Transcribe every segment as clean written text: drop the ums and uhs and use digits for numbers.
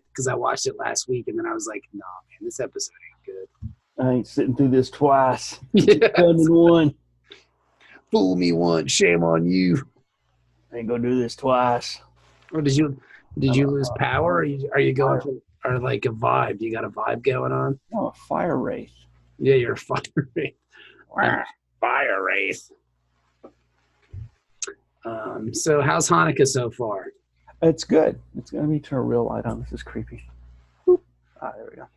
because I watched it last week, and then I was like, "No, man, this episode ain't good." I ain't sitting through this twice. Yeah. Done in one. Fool me once, shame on you. I ain't gonna do this twice. Or did you lose power? Or are you going for like a vibe? You got a vibe going on? No, a fire wraith. Yeah, you're a fire wraith. Fire wraith. So how's Hanukkah so far? It's good. It's gonna be turn a real light on. This is creepy. There we go.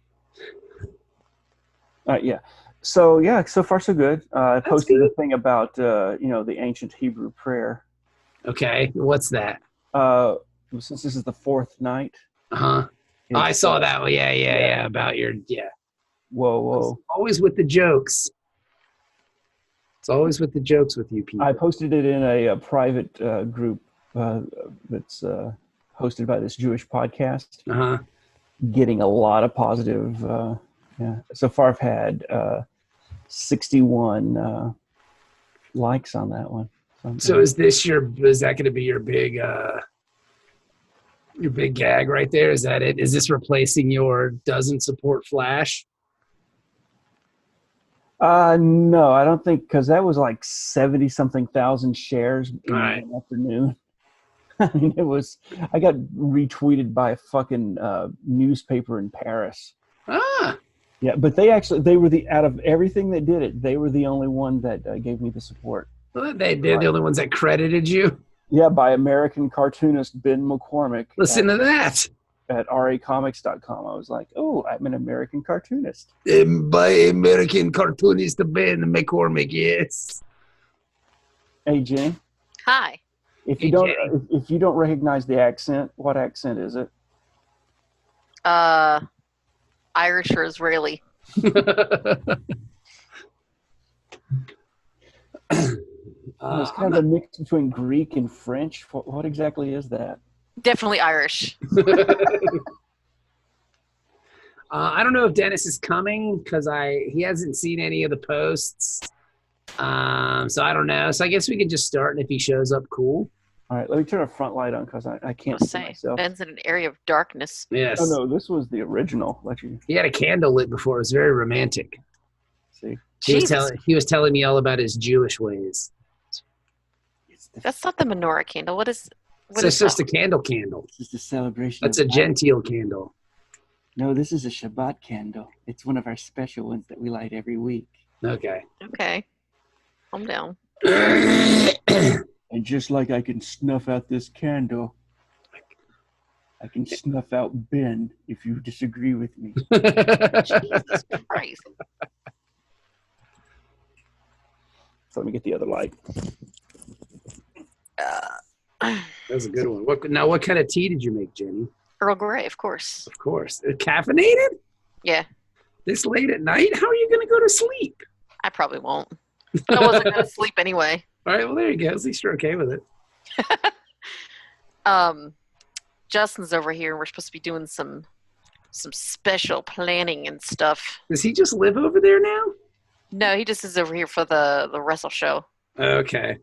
Yeah. So yeah, so far so good. I posted a thing about the ancient Hebrew prayer. Okay, what's that? Since this is the fourth night. I saw that one. Yeah. About your Whoa. Always with the jokes. It's always with the jokes with you people. I posted it in a private group that's hosted by this Jewish podcast. Getting a lot of positive. So far I've had 61 likes on that one. So is that going to be your big gag right there? Is that it? Is this replacing your doesn't support Flash? No, I don't think, because that was like 70-something thousand shares in one afternoon. I mean, I got retweeted by a fucking newspaper in Paris. Yeah, but they were out of everything that did it, they were the only one that gave me the support. Well, they're the only ones that credited you? Yeah, by American cartoonist Ben McCormick. Listen to that. At racomics.com. I was like, oh, I'm an American cartoonist. By American cartoonist Ben McCormick, yes. Hey, Jen. Hi. If you don't recognize the accent, what accent is it? Irish or Israeli. It's kind of a mix between Greek and French. What exactly is that? Definitely Irish. I don't know if Dennis is coming because he hasn't seen any of the posts. So I don't know. So I guess we could just start, and if he shows up, cool. All right, let me turn a front light on because I can't see myself. Ben's in an area of darkness. Yes. Oh no, this was the original. He had a candle lit before. It was very romantic. See, he was telling me all about his Jewish ways. That's not the menorah candle. What is? It's just a candle. It's just a celebration. That's a genteel candle. No, this is a Shabbat candle. It's one of our special ones that we light every week. Okay. Calm down. And just like I can snuff out this candle, I can snuff out Ben if you disagree with me. Jesus Christ. So let me get the other light. That's a good one. What kind of tea did you make, Jenny? Earl Grey, of course. Of course. Caffeinated? Yeah. This late at night? How are you going to go to sleep? I probably won't. But I wasn't going to sleep anyway. All right, well, there you go. At least you're okay with it. Justin's over here, and we're supposed to be doing some special planning and stuff. Does he just live over there now? No, he just is over here for the wrestle show. Okay.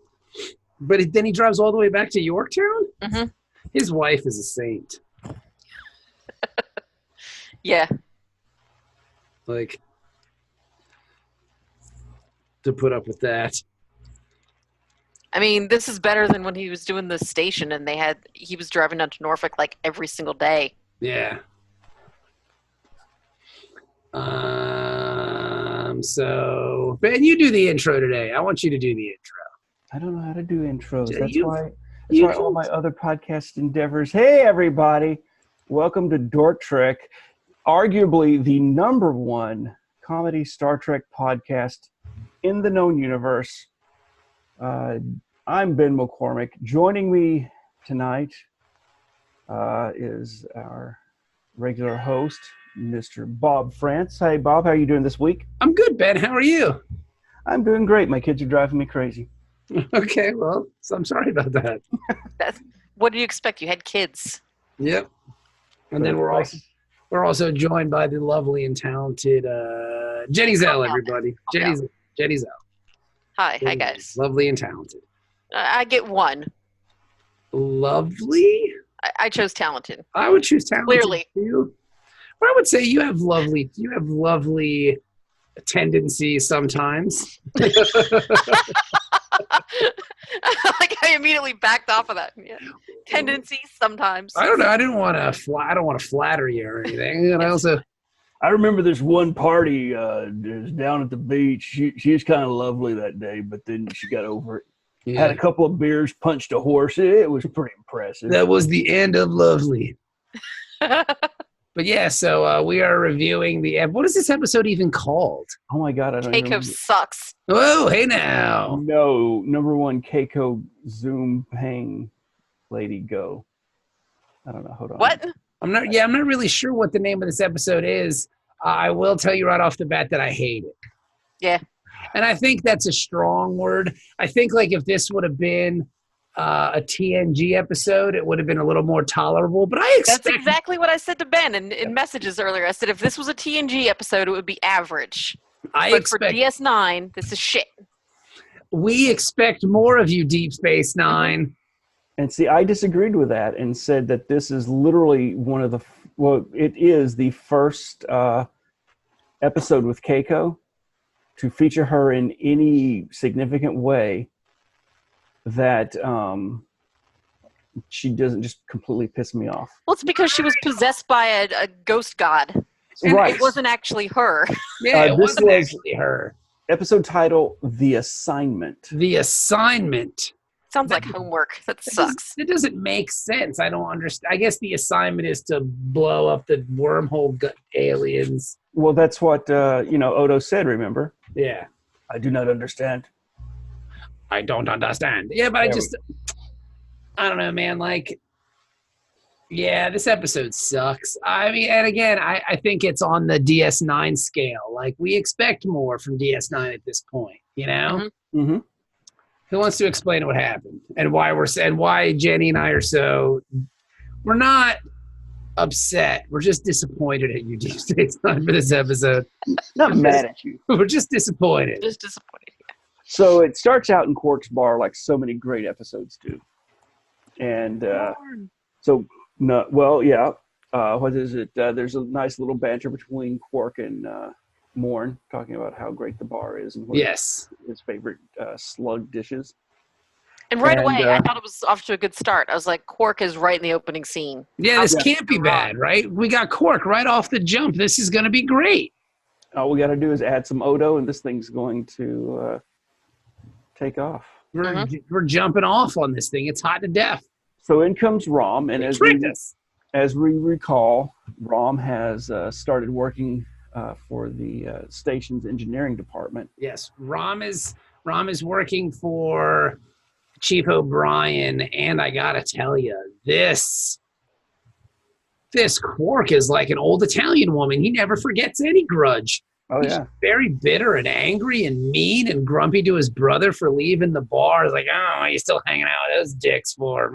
But then he drives all the way back to Yorktown? Mm-hmm. His wife is a saint. Yeah. Like, to put up with that. I mean, this is better than when he was doing the station and he was driving down to Norfolk like every single day. Yeah. So, Ben, you do the intro today. I want you to do the intro. I don't know how to do intros. Yeah, That's why all my other podcast endeavors. Hey, everybody. Welcome to Dork Trek, arguably the #1 comedy Star Trek podcast in the known universe. I'm Ben McCormick. Joining me tonight is our regular host, Mr. Bob France. Hey, Bob, how are you doing this week? I'm good, Ben. How are you? I'm doing great. My kids are driving me crazy. Okay, well, so I'm sorry about that. What do you expect? You had kids. Yep. And then we're also joined by the lovely and talented Jenny Zell, everybody. Jenny Zell. Hi guys. Lovely and talented. I get one. Lovely? I chose talented. I would choose talented Clearly. too. But I would say you have lovely tendencies sometimes. Like I immediately backed off of that. Yeah. Tendencies sometimes. I don't know. I don't want to flatter you or anything. And I remember this one party down at the beach. She was kind of lovely that day, but then she got over it. yeah. Had a couple of beers, punched a horse. It was pretty impressive. That was the end of lovely. But yeah, so we are reviewing what is this episode even called? Oh my God, I don't Keiko even sucks. Oh, hey now. No, number one, Keiko Zoom Pang Lady Go. I don't know. Hold on. What? I'm not really sure what the name of this episode is. I will tell you right off the bat that I hate it. Yeah. And I think that's a strong word. I think like if this would have been a TNG episode, it would have been a little more tolerable. But That's exactly what I said to Ben in messages earlier. I said if this was a TNG episode, it would be average. But for DS9, this is shit. We expect more of you, Deep Space Nine. And see, I disagreed with that and said that this is literally it is the first episode with Keiko to feature her in any significant way that she doesn't just completely piss me off. Well, it's because she was possessed by a ghost god. And right. It wasn't actually her. Yeah, it wasn't actually her. Episode title, The Assignment. The Assignment. Sounds like homework. That sucks. It doesn't make sense. I don't understand. I guess the assignment is to blow up the wormhole aliens. Well, that's what Odo said. Remember? Yeah. I do not understand. I don't understand. Yeah, but I don't know, man. Like, yeah, this episode sucks. I mean, and again, I think it's on the DS9 scale. Like, we expect more from DS9 at this point. You know. Mm-hmm. Mm-hmm. Who wants to explain what happened and why Jenny and I are we're not upset. We're just disappointed at you, Deep Space Nine, for this episode. Not mad at you. We're just disappointed. Just disappointed. Yeah. So it starts out in Quark's bar like so many great episodes do. And what is it? There's a nice little banter between Quark and Morn talking about how great the bar is and what his favorite slug dishes. And right away, I thought it was off to a good start. I was like, Quark is right in the opening scene. Yeah, this can't be bad, right? We got Quark right off the jump. This is going to be great. All we got to do is add some Odo, and this thing's going to take off. We're jumping off on this thing. It's hot to death. So in comes Rom, and as we recall, Rom has started working for the station's engineering department. Yes, Rom is working for Chief O'Brien, and I gotta tell you, this Quark is like an old Italian woman. He never forgets any grudge. Oh yeah, he's very bitter and angry and mean and grumpy to his brother for leaving the bar. He's like, oh, you still hanging out with those dicks for?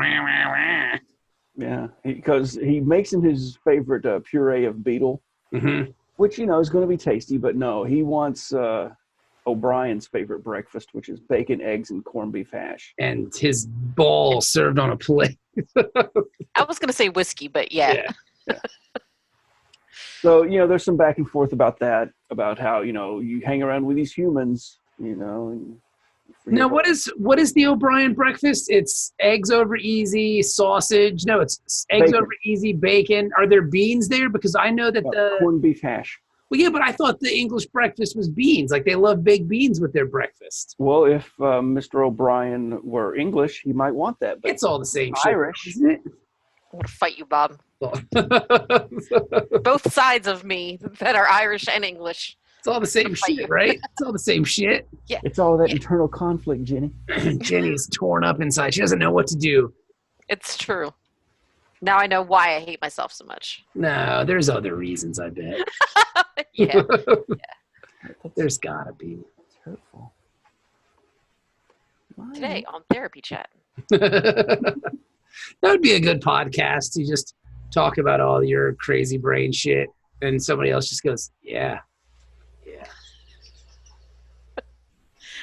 Yeah, because he makes him his favorite puree of beetle. Mm-hmm. Which, is going to be tasty, but no, he wants O'Brien's favorite breakfast, which is bacon, eggs, and corned beef hash. And his ball served on a plate. I was going to say whiskey, but yeah. So, there's some back and forth about that, about how, you hang around with these humans, and now, what is the O'Brien breakfast? It's eggs over easy, sausage. No, it's eggs over easy, bacon. Are there beans there? Because I know that corned beef hash. Well, yeah, but I thought the English breakfast was beans. Like they love baked beans with their breakfast. Well, if Mr. O'Brien were English, he might want that. But it's all the same Irish, shit, isn't it? I'm going to fight you, Bob. Both sides of me that are Irish and English. It's all the same shit, right? It's all the same shit. Yeah. It's all that internal conflict, Jenny. Jenny's torn up inside. She doesn't know what to do. It's true. Now I know why I hate myself so much. No, there's other reasons, I bet. Yeah. There's gotta be. It's hurtful. Today on Therapy Chat. That would be a good podcast to just talk about all your crazy brain shit, and somebody else just goes, yeah.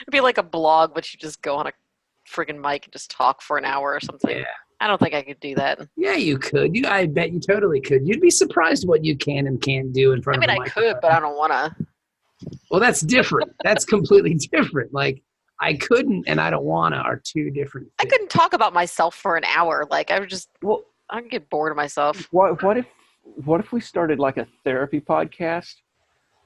It'd be like a blog, but you just go on a friggin' mic and just talk for an hour or something. Yeah. I don't think I could do that. Yeah, you could. I bet you totally could. You'd be surprised what you can and can't do in front I mean, of a I microphone. could, but I don't want to. Well, that's different. That's completely different. Like, I couldn't and I don't want to are two different I things. couldn't talk about myself for an hour. Like, I would just, Well, I'd get bored of myself. what if we started like a therapy podcast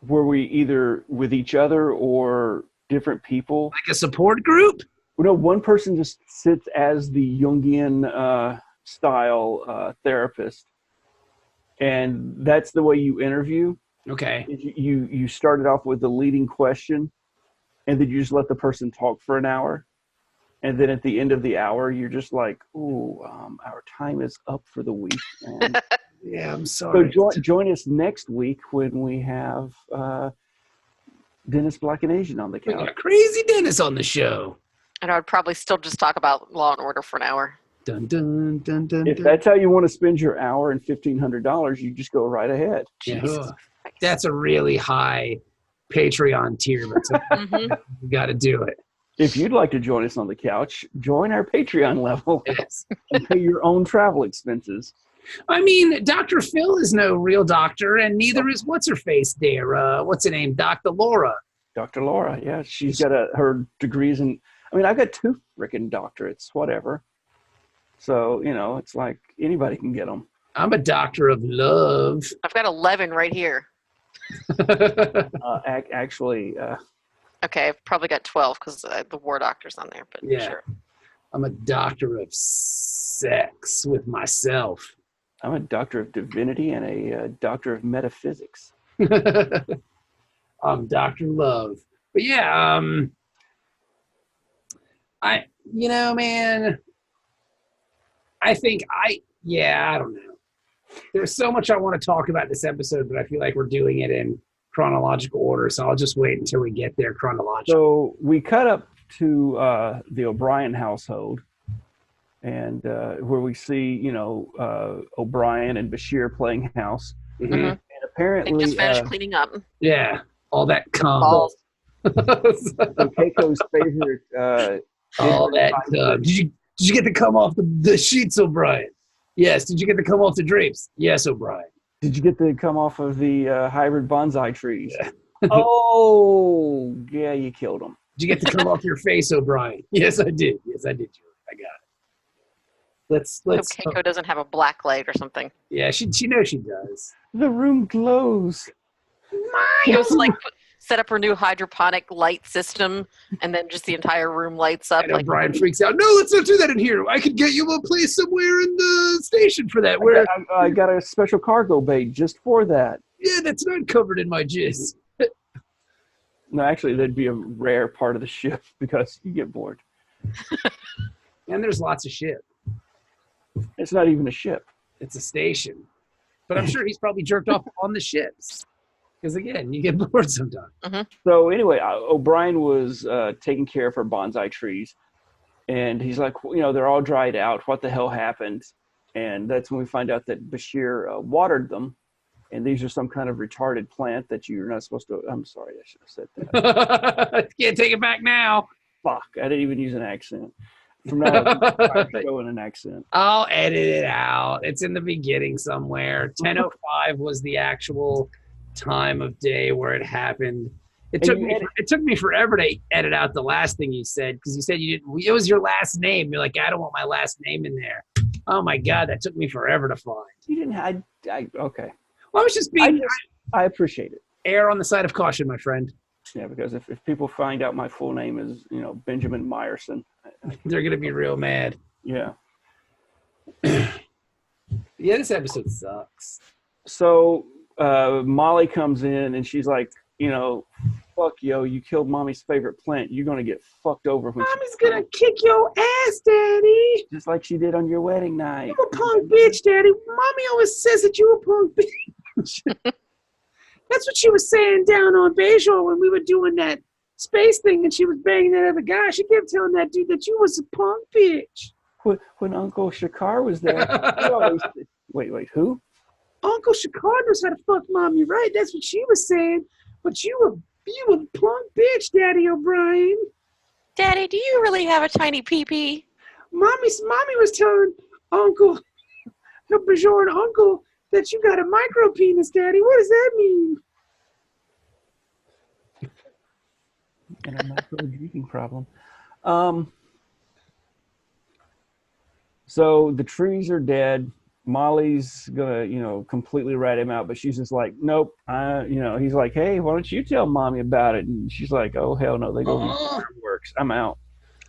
where we either with each other or different people? Like a support group? No, one person just sits as the Jungian style therapist, and that's the way you interview. Okay. You started off with the leading question, and then you just let the person talk for an hour, and then at the end of the hour, you're just like, "Ooh, our time is up for the week." And Yeah, I'm so sorry. join us next week when we have Dennis Black and Asian on the We couch. got Crazy Dennis on the show. And I would probably still just talk about Law and Order for an hour. Dun, dun, dun, dun, If dun. that's how you want to spend your hour and $1,500, you just go right ahead. Yeah, Jesus Christ. that's a really high Patreon tier, but Mhm. you got to do it. If you'd like to join us on the couch, join our Patreon level Yes. and pay your own travel expenses. I mean, Dr. Phil is no real doctor, and neither is what's her face there. What's her name? Dr. Laura. Dr. Laura, yeah, she's got her degrees in. I mean, I've got 2 freaking doctorates, whatever. So, it's like anybody can get them. I'm a doctor of love. I've got 11 right here. Actually, Okay, I've probably got 12 because the war doctor's on there. But Yeah. sure. I'm a doctor of sex with myself. I'm a doctor of divinity and a doctor of metaphysics. I'm Dr. Love. But yeah, man, I think I don't know. There's so much I want to talk about this episode, but I feel like we're doing it in chronological order, so I'll just wait until we get there chronologically. So we cut up to the O'Brien household, and where we see, O'Brien and Bashir playing house. Mhm. Mhm. And They apparently, just finished cleaning up. Yeah, all that cum. Balls. so Keiko's favorite. All that cum. Did you get to come off the sheets, O'Brien? Yes. Did you get to come off the drapes? Yes, O'Brien. Did you get to come off of the hybrid bonsai trees? Oh, yeah, you killed them. Did you get to come off your face, O'Brien? Yes, I did. Yes, I did, Julie. I got it. Let's. So Keiko doesn't have a black light or something. Yeah, she knows she does. The room glows. She goes to set up her new hydroponic light system, and then just the entire room lights up. And O'Brien freaks out. No, let's not do that in here. I could get you a place somewhere in the station for that. Where? I got a special cargo bay just for that. Yeah, that's not covered in my jizz. No, actually, that'd be a rare part of the ship because you get bored. And there's lots of shit. It's not even a ship. It's a station. But I'm sure he's probably jerked off on the ships. Because again, you get bored sometimes. So anyway, O'Brien was taking care of her bonsai trees, and he's like, they're all dried out. What the hell happened? And that's when we find out that Bashir watered them, and these are some kind of retarded plant that you're not supposed to. I'm sorry, I should have said that. Can't take it back now. Fuck, I didn't even use an accent. From now on, I'm going an accent. I'll edit it out. It's in the beginning somewhere. 10:05 was the actual time of day where it happened. It took me forever to edit out the last thing you said because you said you didn't. It was your last name. You're like, I don't want my last name in there. Oh my god, that took me forever to find. You didn't. Okay. Well, I was just being. I appreciate it. Err on the side of caution, my friend. Yeah, because if people find out my full name is Benjamin Meyerson, They're gonna be real mad. yeah. Yeah, this episode sucks. So Molly comes in and she's like, fuck yo, you killed mommy's favorite plant. You're gonna get fucked over when Mommy's gonna kick your ass, Daddy. just like she did on your wedding night. You a punk bitch, Daddy. Mommy always says that you a punk bitch. That's what she was saying down on Bayshore when we were doing that space thing and she was banging that other guy. She kept telling that dude that you was a punk bitch. When Uncle Shakar was there, he always said, wait, who? Uncle Shakar knows how to fuck mommy, right? That's what she was saying. But you a punk bitch, Daddy O'Brien. Daddy, do you really have a tiny pee-pee? Mommy was telling Uncle, no Bajoran uncle, that you got a micro penis, Daddy. What does that mean? And a micro drinking problem. So the trees are dead. Molly's gonna, completely rat him out, but she's just like, nope. He's like, hey, why don't you tell Mommy about it? And she's like, oh hell no, they go fireworks. I'm out.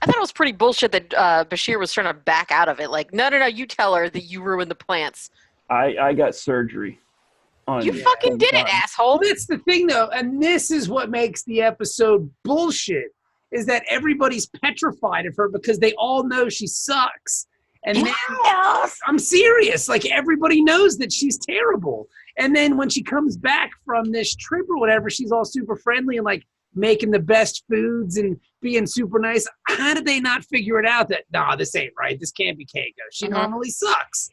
I thought it was pretty bullshit that Bashir was trying to back out of it. Like, no, you tell her that you ruined the plants. I got surgery. You fucking did it, asshole. Well, that's the thing, though, and this is what makes the episode bullshit, is that everybody's petrified of her because they all know she sucks. And then, I'm serious, like everybody knows that she's terrible. And then when she comes back from this trip or whatever, she's all super friendly and like making the best foods and being super nice. How did they not figure it out that, nah, this ain't right. This can't be Keiko. She normally sucks.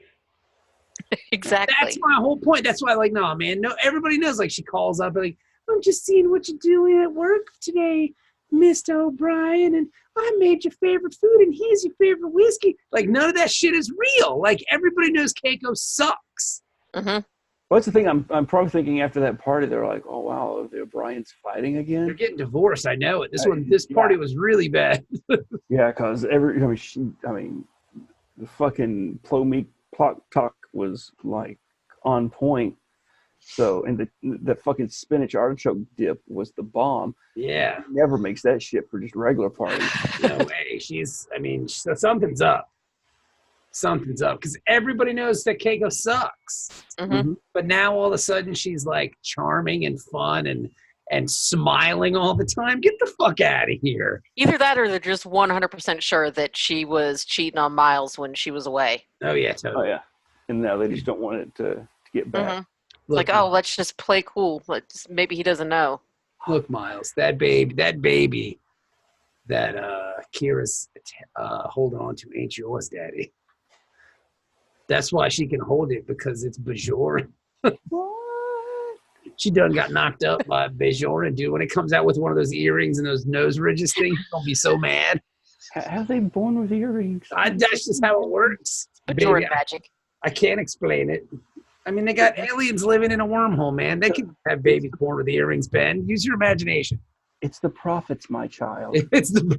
Exactly. That's my whole point. That's why, like, no, man, no, everybody knows, like, she calls up, like, I'm just seeing what you're doing at work today, Mr. O'Brien, and I made your favorite food, and here's your favorite whiskey. Like, none of that shit is real. Like, everybody knows Keiko sucks. Mm-hmm. What's the thing? I'm probably thinking after that party, they're like, oh, wow, the O'Brien's fighting again? They're getting divorced. I know it. This party was really bad. Yeah, because the fucking Plomeek plot talk was, like, on point. So, and the fucking spinach artichoke dip was the bomb. Yeah. She never makes that shit for just regular parties. No way. Something's up. Something's up. Because everybody knows that Keiko sucks. Mm-hmm. But now all of a sudden she's like charming and fun and smiling all the time. Get the fuck out of here. Either that or they're just 100% sure that she was cheating on Miles when she was away. Oh, yeah, totally. Oh, yeah. And now they just don't want it to get back. Mm-hmm. Look, let's just play cool. Maybe he doesn't know. Look, Miles, that baby that Kira's holding on to ain't yours, Daddy. That's why she can hold it, because it's Bajoran. She done got knocked up by Bajoran, dude. When it comes out with one of those earrings and those nose ridges things, he's gonna be so mad. How are they born with earrings? That's just how it works. Bajoran magic. I can't explain it. I mean, they got aliens living in a wormhole, man. They can have babies born with earrings, Ben. Use your imagination. It's the prophets, my child. It's the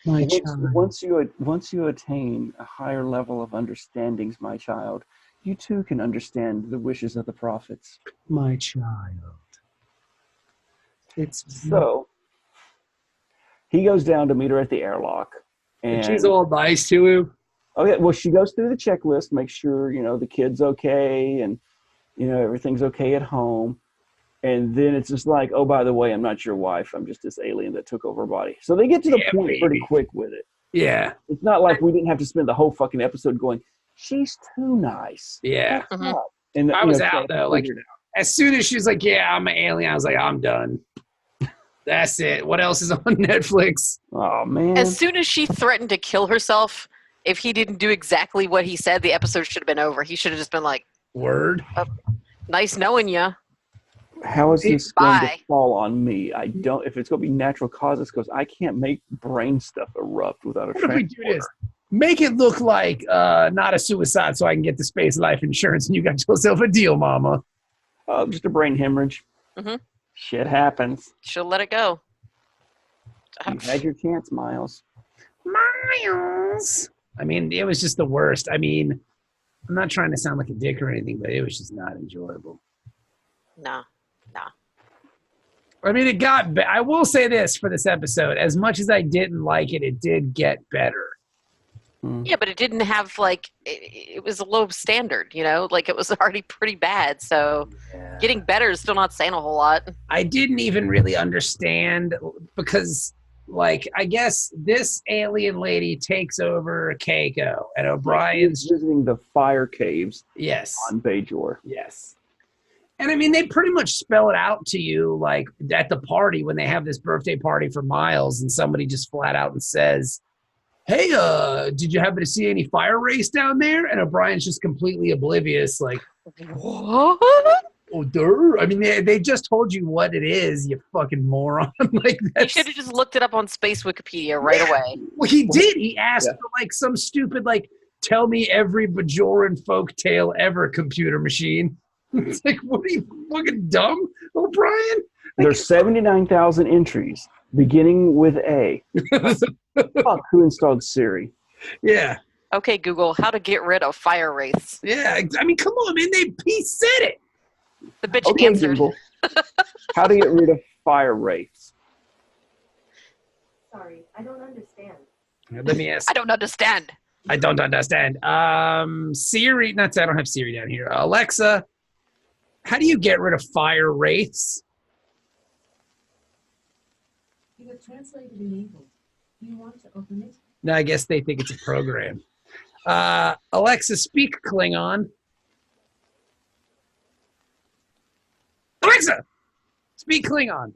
my child. Once you attain a higher level of understandings, my child, you too can understand the wishes of the prophets. My child. It's so. He goes down to meet her at the airlock, and she's all nice to him. Oh yeah, well, she goes through the checklist, make sure the kid's okay, and everything's okay at home, and then it's just like, oh, by the way, I'm not your wife. I'm just this alien that took over her body. So they get to the point pretty quick with it. Yeah, it's not like we didn't have to spend the whole fucking episode going, she's too nice. Yeah, and I was out though. Like as soon as she's like, yeah, I'm an alien, I was like, I'm done. That's it. What else is on Netflix? Oh man! As soon as she threatened to kill herself, if he didn't do exactly what he said, the episode should have been over. He should have just been like, word. Nice knowing you. How is this going to fall on me? I don't. If it's going to be natural causes, because I can't make brain stuff erupt without a transporter. What if we do this? Make it look like not a suicide, so I can get the space life insurance, and you got yourself a deal, Mama. Oh, just a brain hemorrhage. Mm-hmm. Shit happens. She'll let it go. You had your chance, Miles. Miles. I mean, it was just the worst. I mean, I'm not trying to sound like a dick or anything, but it was just not enjoyable. No. I mean, I will say this for this episode. As much as I didn't like it, it did get better. Yeah, but it didn't have, like, it was a low standard, Like, it was already pretty bad. So getting better is still not saying a whole lot. I didn't even really understand because, like, I guess this alien lady takes over Keiko and O'Brien's visiting the fire caves. Yes. On Bajor. Yes. And I mean, they pretty much spell it out to you, like at the party when they have this birthday party for Miles, and somebody just flat out and says, hey, did you happen to see any fire race down there? And O'Brien's just completely oblivious, like, what? Oh, duh. I mean, they just told you what it is, you fucking moron. Like You should have just looked it up on Space Wikipedia right away. Well, he did. He asked for like some stupid tell me every Bajoran folk tale ever, computer machine. It's like, what are you fucking dumb, O'Brien? There's 79,000 entries beginning with A. Fuck, who installed Siri? Yeah. Okay, Google, how to get rid of fire wraiths. Yeah, I mean, come on, man. He said it. The bitch answered. Google, how to get rid of fire wraiths? Sorry, I don't understand. Let me ask. I don't understand. I don't understand. Siri, I don't have Siri down here. Alexa, how do you get rid of fire wraiths? You have translated enabled. Do you want to open it? No, I guess they think it's a program. Alexa, speak Klingon. Alexa, speak Klingon.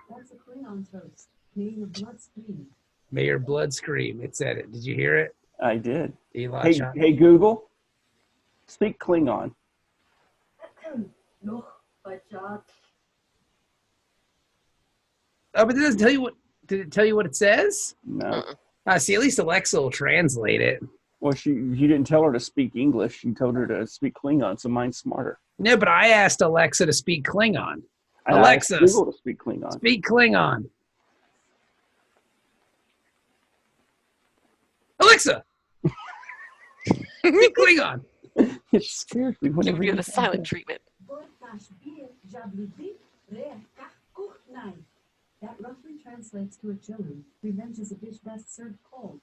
That's a Klingon toast. May your blood scream. May your blood scream. It said it. Did you hear it? I did. Eli Hey, Google, speak Klingon. No, but Oh, but it doesn't tell you what. Did it tell you what it says? No. See, at least Alexa will translate it. Well, you didn't tell her to speak English. You told her to speak Klingon, so mine's smarter. No, but I asked Alexa to speak Klingon. And Alexa, I asked Google to speak Klingon. Speak Klingon. Alexa, speak Klingon. It scares me Give whenever you the silent treatment. That roughly translates to a children. Revenge is a dish best served cold.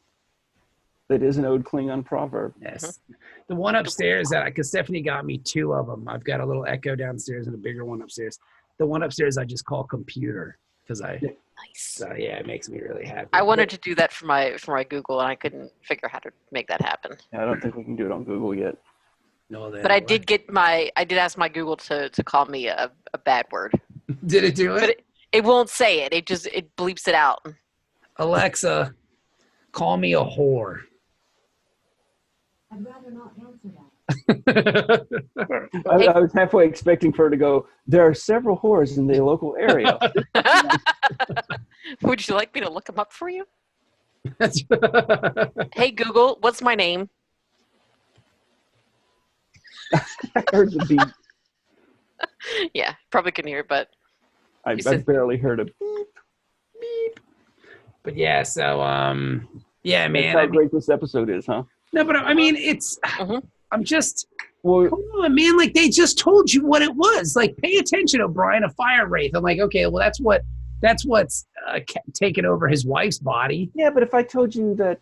That is an old Klingon proverb. Yes. The one upstairs because Stephanie got me 2 of them. I've got a little Echo downstairs and a bigger one upstairs. The one upstairs I just call computer because Nice. So yeah, it makes me really happy. I wanted to do that for my Google, and I couldn't figure how to make that happen. I don't think we can do it on Google yet. No, But I did ask my Google to call me a bad word. Did it do it? But it won't say it. It bleeps it out. Alexa, call me a whore. I'd rather not answer that. I was halfway expecting for her to go, there are several whores in the local area. Would you like me to look them up for you? Hey, Google, what's my name? I heard the beep. Yeah, probably couldn't hear it, but I barely heard a beep. Beep. But yeah, so yeah, man. That's how great this episode is, huh? No, but I mean, it's. I'm just. Well, come on, man! Like they just told you what it was. Like, pay attention, O'Brien. A fire wraith. I'm like, okay, well, that's what's taken over his wife's body. Yeah, but if I told you that,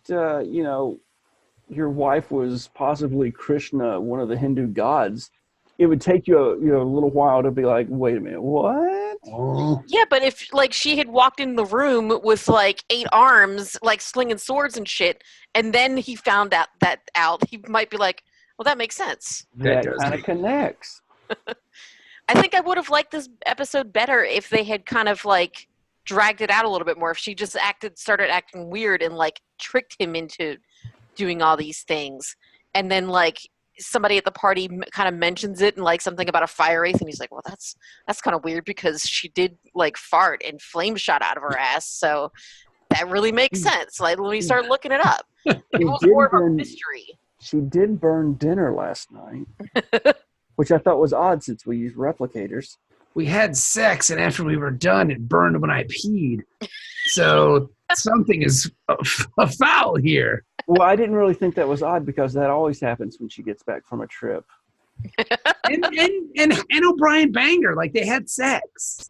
your wife was possibly Krishna, one of the Hindu gods, it would take you a little while to be like, wait a minute, what? Oh. Yeah, but if she had walked in the room with 8 arms, slinging swords and shit, and then he found that out, he might be like, well, that makes sense. That kind of connects. I think I would have liked this episode better if they had kind of dragged it out a little bit more. If she just started acting weird and tricked him into doing all these things, and then somebody at the party kind of mentions it and something about a fire wraith, and he's like, well, that's kind of weird because she did fart and flames shot out of her ass, so that really makes sense. Let me start looking it up. It was more of a mystery. She did burn dinner last night, which I thought was odd since we use replicators. We had sex, and after we were done, it burned when I peed. So something is foul here. Well, I didn't really think that was odd because that always happens when she gets back from a trip. and O'Brien banged her. They had sex.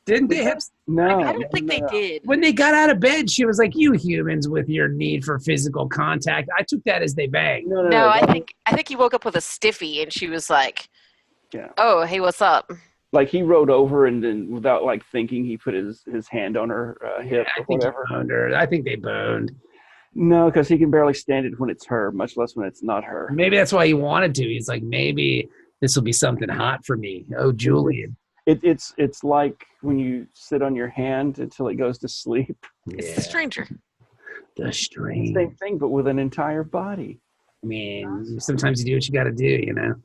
Didn't they have? No. I don't think they did. When they got out of bed, she was like, you humans with your need for physical contact. I took that as they banged. No, I think he woke up with a stiffy, and she was like, yeah. Oh, hey, what's up? He rode over and then without thinking, he put his hand on her hip or whatever. I think they boned. No, because he can barely stand it when it's her, much less when it's not her. Maybe that's why he wanted to. He's like, maybe this will be something hot for me. Oh, Julian. It's like when you sit on your hand until it goes to sleep. It's the stranger. The stream. Same thing, but with an entire body. I mean, sometimes you do what you got to do, you know.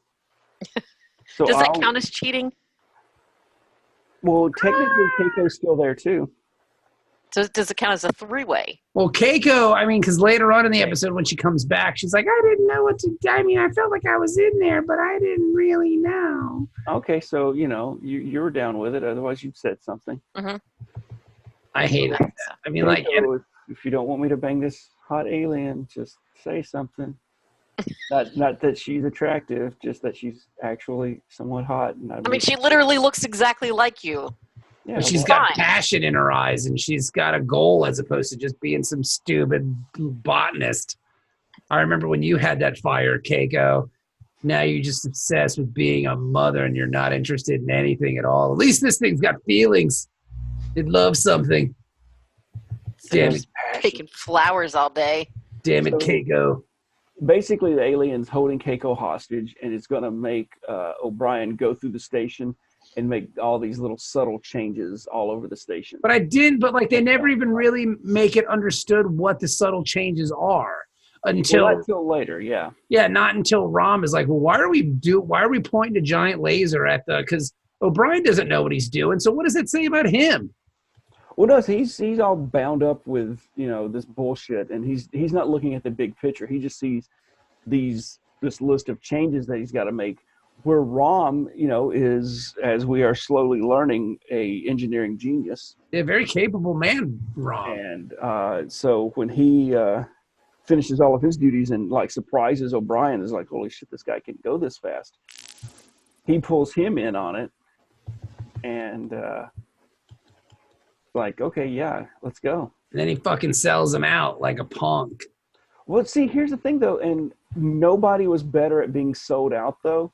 So Does that count as cheating? Well, technically, Keiko's still there too. Does it count as a three-way? Well, Keiko, I mean, because later on in the episode when she comes back, she's like, I didn't know what to do. I mean, I felt like I was in there, but I didn't really know. Okay, so, you were down with it. Otherwise, you'd said something. Mm-hmm. I hate it. I mean, like... Keiko, if you don't want me to bang this hot alien, just say something. Not that she's attractive, just that she's actually somewhat hot. And I mean, she literally looks exactly like you. Yeah, but she's got passion in her eyes, and she's got a goal as opposed to just being some stupid botanist. I remember when you had that fire, Keiko. Now you're just obsessed with being a mother, and you're not interested in anything at all. At least this thing's got feelings. It loves something. Damn it. Taking flowers all day. Damn it, Keiko. Basically, the alien's holding Keiko hostage, and it's going to make O'Brien go through the station and make all these little subtle changes all over the station. But they never even really make it understood what the subtle changes are until later, yeah. Yeah, not until Rom is like, well, why are we pointing a giant laser at because O'Brien doesn't know what he's doing, so what does it say about him? Well, no, he's all bound up with, this bullshit, and he's not looking at the big picture. He just sees this list of changes that he's got to make. Where Rom, is, as we are slowly learning, a engineering genius. Yeah, very capable man, Rom. And so when he finishes all of his duties and surprises O'Brien, is like, holy shit, this guy can go this fast. He pulls him in on it, and okay, yeah, let's go. And then he fucking sells him out like a punk. Well, see, here's the thing though, and nobody was better at being sold out though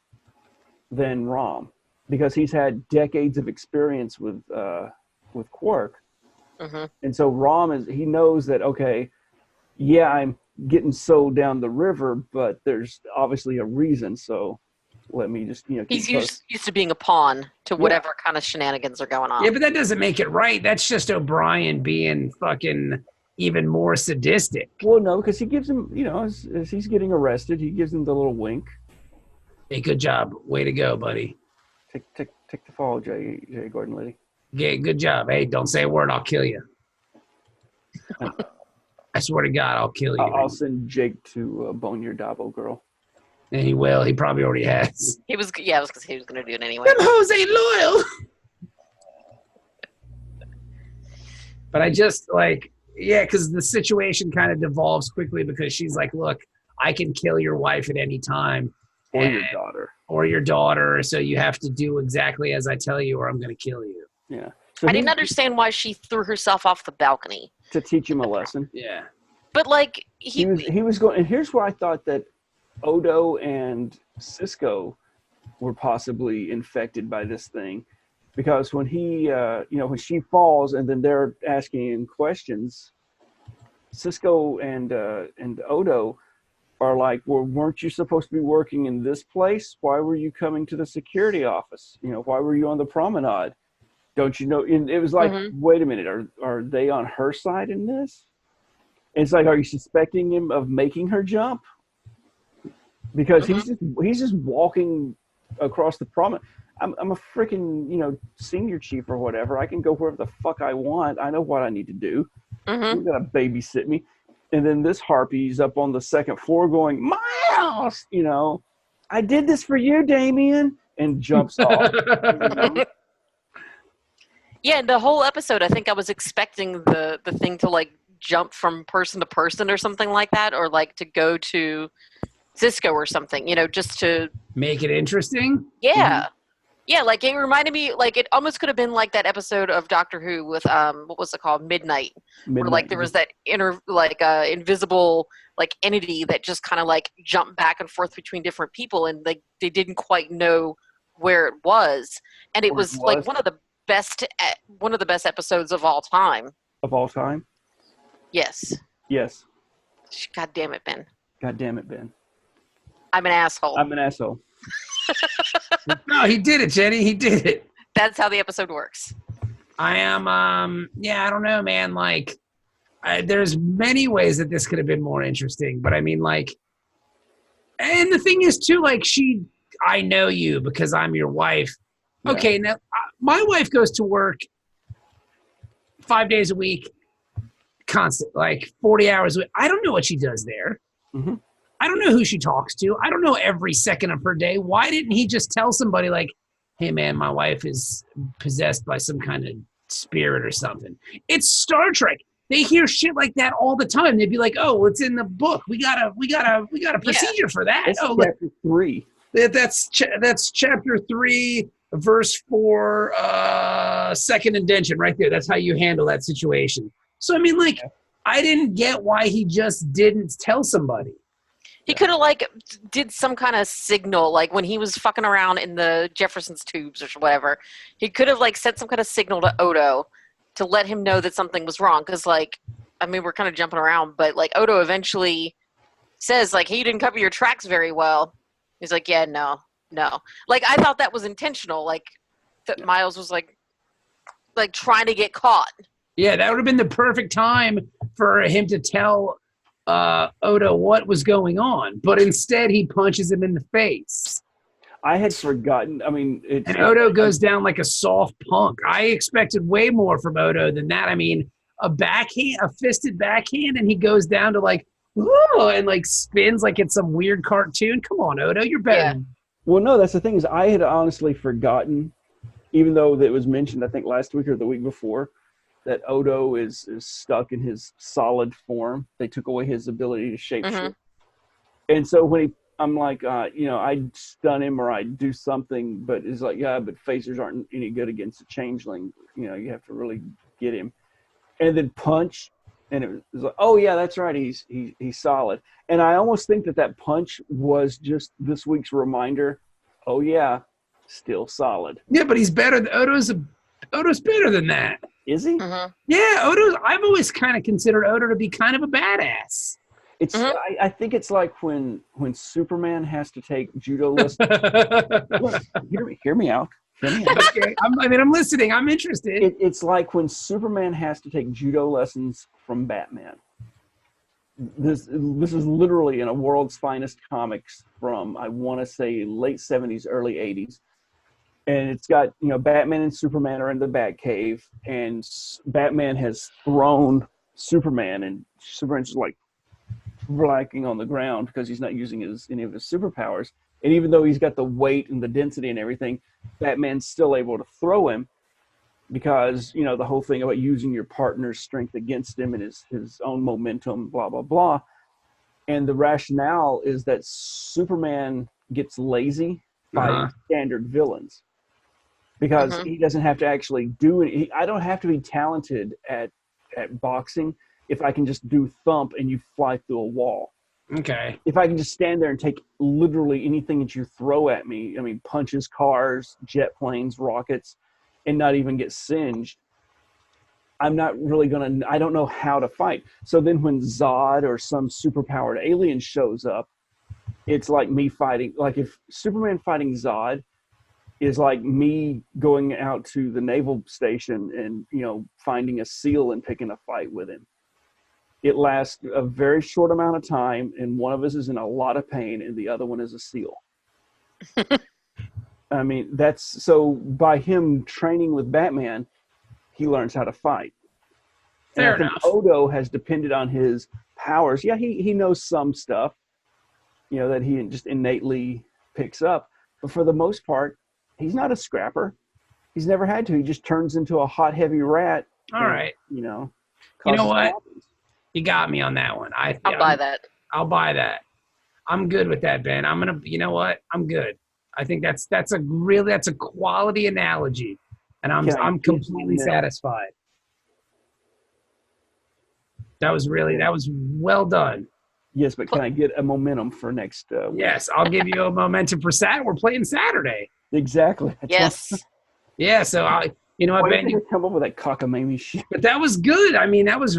than Rom, because he's had decades of experience with Quark. Mm-hmm. And so Rom he knows that, okay, yeah, I'm getting sold down the river, but there's obviously a reason, so let me just, he's used to being a pawn to whatever kind of shenanigans are going on. Yeah, but that doesn't make it right. That's just O'Brien being fucking even more sadistic. Well, no, because he gives him, as he's getting arrested, he gives him the little wink. Hey, good job. Way to go, buddy. Take the fall, J. Gordon Liddy. Yeah, good job. Hey, don't say a word. I'll kill you. I swear to God, I'll kill you. I'll send Jake to bone your Dabo girl. And he will. He probably already has. I was going to say he was going to do it anyway. Them hoes ain't loyal. But I just because the situation kind of devolves quickly because she's like, look, I can kill your wife at any time. Or your daughter. So you have to do exactly as I tell you or I'm going to kill you. Yeah. So I didn't understand why she threw herself off the balcony. To teach him a lesson. Yeah. But he was going, and here's where I thought that Odo and Cisco were possibly infected by this thing, because when when she falls and then they're asking him questions, Cisco and Odo are like, well, weren't you supposed to be working in this place? Why were you coming to the security office? Why were you on the promenade? Don't you know? And it was like, wait a minute, are they on her side in this? And it's like, are you suspecting him of making her jump? Because he's just walking across the promenade. I'm a freaking senior chief or whatever. I can go wherever the fuck I want. I know what I need to do. You're gonna babysit me. And then this harpy's up on the second floor going, Miles, I did this for you, Damien, and jumps off. Yeah, the whole episode, I think I was expecting the thing to jump from person to person or something like that, or to go to Cisco or something, just to make it interesting. Yeah. Yeah, it reminded me, it almost could have been like that episode of Doctor Who with, what was it called? Midnight. Where, there was that invisible, entity that just kind of, jumped back and forth between different people, and, they didn't quite know where it was. And it was, one of the best episodes of all time. Of all time? Yes. Yes. God damn it, Ben. God damn it, Ben. I'm an asshole. I'm an asshole. No, he did it, Jenny. He did it. That's how the episode works. I am, I don't know, man. there's many ways that this could have been more interesting, but I mean, like, and the thing is too, like, I know you because I'm your wife. Yeah. Okay, now my wife goes to work 5 days a week, constant, like 40 hours a week. I don't know what she does there. Mm-hmm. I don't know who she talks to. I don't know every second of her day. Why didn't he just tell somebody like, hey man, my wife is possessed by some kind of spirit or something? It's Star Trek. They hear shit like that all the time. They'd be like, oh, it's in the book. We got a procedure for that. That's oh, chapter 3. That's chapter 3, verse 4, second indention right there. That's how you handle that situation. So, I mean, like, I didn't get why he just didn't tell somebody. He could have, like, did some kind of signal, like when he was fucking around in the Jefferson's tubes or whatever. He could have, like, sent some kind of signal to Odo to let him know that something was wrong. Because, like, I mean, we're kind of jumping around, but, like, Odo eventually says, like, hey, you didn't cover your tracks very well. He's like, yeah, no. Like, I thought that was intentional. Like, that Miles was, like trying to get caught. Yeah, that would have been the perfect time for him to tell Odo what was going on, but instead he punches him in the face. I had forgotten. I mean, and Odo goes down like a soft punk. I expected way more from Odo than that. I mean, a fisted backhand, and he goes down to like, whoa, and like spins like it's some weird cartoon. Come on, Odo, you're better. Yeah. Well, no, that's the thing is I had honestly forgotten, even though it was mentioned, I think last week or the week before, that Odo is stuck in his solid form. They took away his ability to shapeshift. Mm-hmm. And so when I'm like, I'd stun him or I'd do something, but it's like, yeah, but phasers aren't any good against a changeling. You know, you have to really get him. And then punch, and it was like, oh yeah, that's right, he's solid. And I almost think that punch was just this week's reminder. Oh yeah, still solid. Yeah, but he's better. Odo's better than that. Is he? Mm-hmm. Yeah, I've always kind of considered Odo to be kind of a badass. It's. Mm-hmm. I think it's like when Superman has to take judo lessons. Look, hear me out. Okay. I'm listening. I'm interested. It's like when Superman has to take judo lessons from Batman. This is literally in a World's Finest Comics from, I want to say, late 70s, early 80s. And it's got, Batman and Superman are in the Batcave, and Batman has thrown Superman, and Superman's just like blacking on the ground because he's not using any of his superpowers. And even though he's got the weight and the density and everything, Batman's still able to throw him because, the whole thing about using your partner's strength against him and his own momentum, blah, blah, blah. And the rationale is that Superman gets lazy fighting standard villains because he doesn't have to actually do it. I don't have to be talented at boxing if I can just do thump and you fly through a wall. Okay. If I can just stand there and take literally anything that you throw at me, I mean, punches, cars, jet planes, rockets, and not even get singed, I'm not really I don't know how to fight. So then when Zod or some superpowered alien shows up, it's like me fighting. Like if Superman fighting Zod is like me going out to the naval station and, finding a SEAL and picking a fight with him. It lasts a very short amount of time, and one of us is in a lot of pain, and the other one is a SEAL. I mean, so by him training with Batman, he learns how to fight. Fair and I enough. think Odo has depended on his powers. Yeah, he knows some stuff, that he just innately picks up. But for the most part, he's not a scrapper. He's never had to. He just turns into a hot, heavy rat. All right. You know what? problems. You got me on that one. I'll buy that. I'll buy that. I'm good with that, Ben. You know what? I'm good. I think that's a quality analogy, and I'm completely satisfied. That was well done. Yes, but can I get a momentum for next week? Yes, I'll give you a momentum for Saturday. We're playing Saturday. Exactly. Yes. Yeah, so Why Ben, did you come up with that cockamamie shit? but that was good. I mean, that was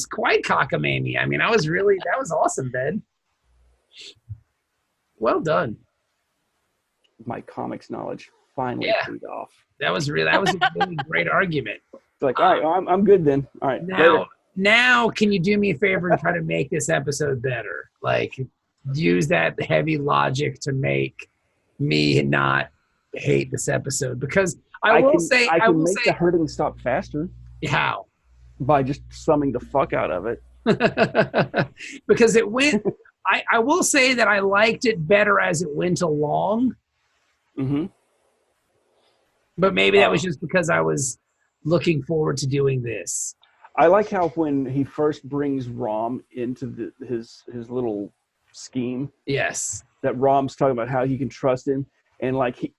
quite cockamamie. I mean, that was awesome, Ben. Well done. My comics knowledge finally paid off. That was a really great argument. It's like, all right, I'm good then. All right. Now, later. now can you do me a favor and try to make this episode better? Like, use that heavy logic to make me not hate this episode, because I will say the hurting stop faster. How? By just summing the fuck out of it. Because it went. I will say that I liked it better as it went along. Mm-hmm. But maybe that was just because I was looking forward to doing this. I like how when he first brings Rom into his little scheme. Yes. That Rom's talking about how he can trust him, and like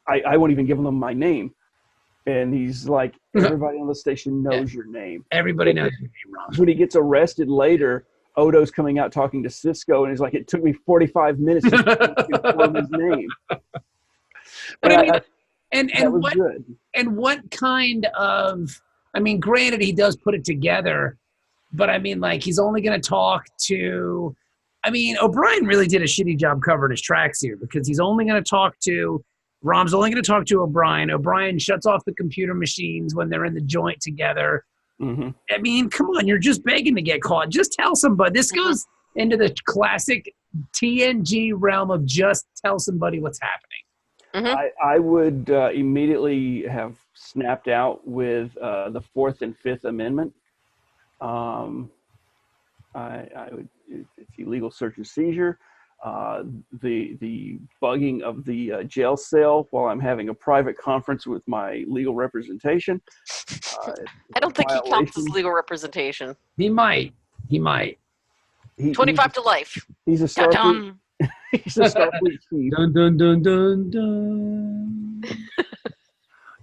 I won't even give him my name, and he's like, everybody on the station knows your name. Everybody knows your name, Rom. When he gets arrested later, Odo's coming out talking to Cisco, and he's like, it took me 45 minutes to inform his name. But I mean, and what kind of? I mean, granted, he does put it together, but I mean, like, he's only going to talk to. I mean, O'Brien really did a shitty job covering his tracks here, because he's only going to talk to. Rom's only going to talk to O'Brien. O'Brien shuts off the computer machines when they're in the joint together. Mm-hmm. I mean, come on, you're just begging to get caught. Just tell somebody. This goes into the classic TNG realm of just tell somebody what's happening. Mm-hmm. I would immediately have snapped out with the Fourth and Fifth Amendment. I would, it's illegal search and seizure. The bugging of the jail cell while I'm having a private conference with my legal representation. I don't think he counts as legal representation. He might. 25 to life. He's a Starfleet. He's a Starfleet chief. Dun dun dun dun dun.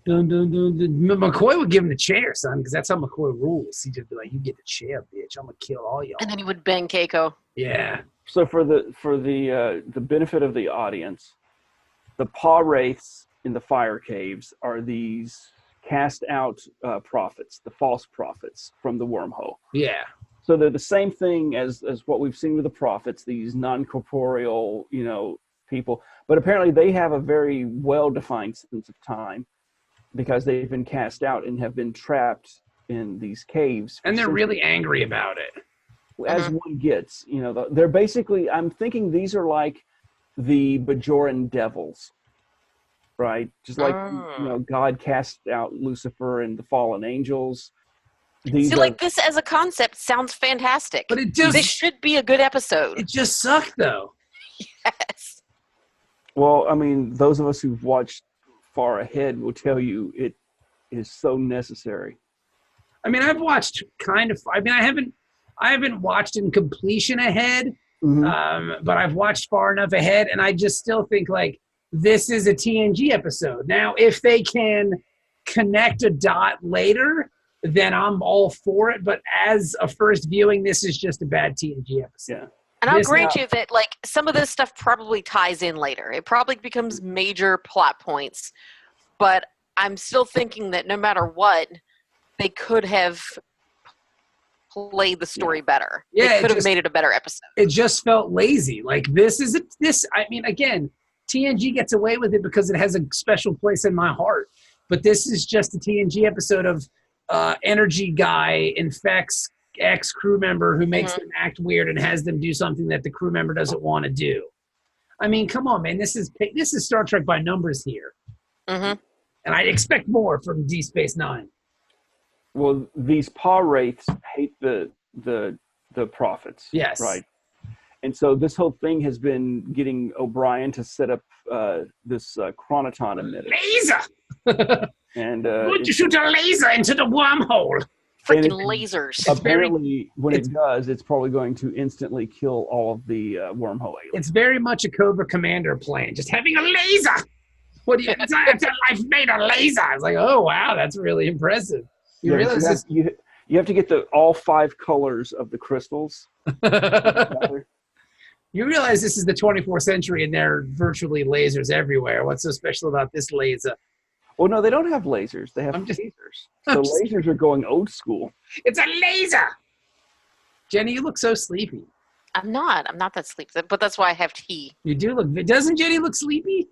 Dun, dun, dun, dun. McCoy would give him the chair, son, because that's how McCoy rules. He'd just be like, "You get the chair, bitch. I'm gonna kill all y'all." And then he would bang Keiko. Yeah. So for the benefit of the audience, the paw wraiths in the fire caves are these cast out prophets, the false prophets from the wormhole. Yeah. So they're the same thing as what we've seen with the prophets, these non-corporeal, people. But apparently they have a very well-defined sense of time because they've been cast out and have been trapped in these caves. And they're really angry about it. As one gets, they're basically, I'm thinking these are like the Bajoran devils, right? Just like, God cast out Lucifer and the fallen angels. Like this as a concept sounds fantastic. But this should be a good episode. It just sucked, though. Yes. Well, I mean, those of us who've watched far ahead will tell you it is so necessary. I mean, I've watched I haven't watched in completion ahead, but I've watched far enough ahead, and I just still think, like, this is a TNG episode. Now, if they can connect a dot later, then I'm all for it. But as a first viewing, this is just a bad TNG episode. Yeah. And I'll grant you that, like, some of this stuff probably ties in later. It probably becomes major plot points. But I'm still thinking that no matter what, they could have played the story better. Yeah, they could have made it a better episode. It just felt lazy. Like, I mean, again, TNG gets away with it because it has a special place in my heart. But this is just a TNG episode of energy guy infects ex-crew member who makes them act weird and has them do something that the crew member doesn't want to do. I mean, come on, man. This is Star Trek by numbers here. And I expect more from D Space Nine. Well, these paw wraiths hate the prophets. Yes. Right. And so this whole thing has been getting O'Brien to set up this chronoton emitter. Laser! And would you shoot a laser into the wormhole? Freaking lasers. Apparently, when it does, it's probably going to instantly kill all of the wormhole aliens. It's very much a Cobra Commander plan. Just having a laser. What do you? I've made a laser. I was like, oh wow, that's really impressive. You realize this? You have to get all 5 colors of the crystals. You realize this is the 24th century and there are virtually lasers everywhere. What's so special about this laser? Well, no, they don't have lasers. They have lasers. So lasers are going old school. It's a laser! Jenny, you look so sleepy. I'm not that sleepy, but that's why I have tea. You do look... Doesn't Jenny look sleepy?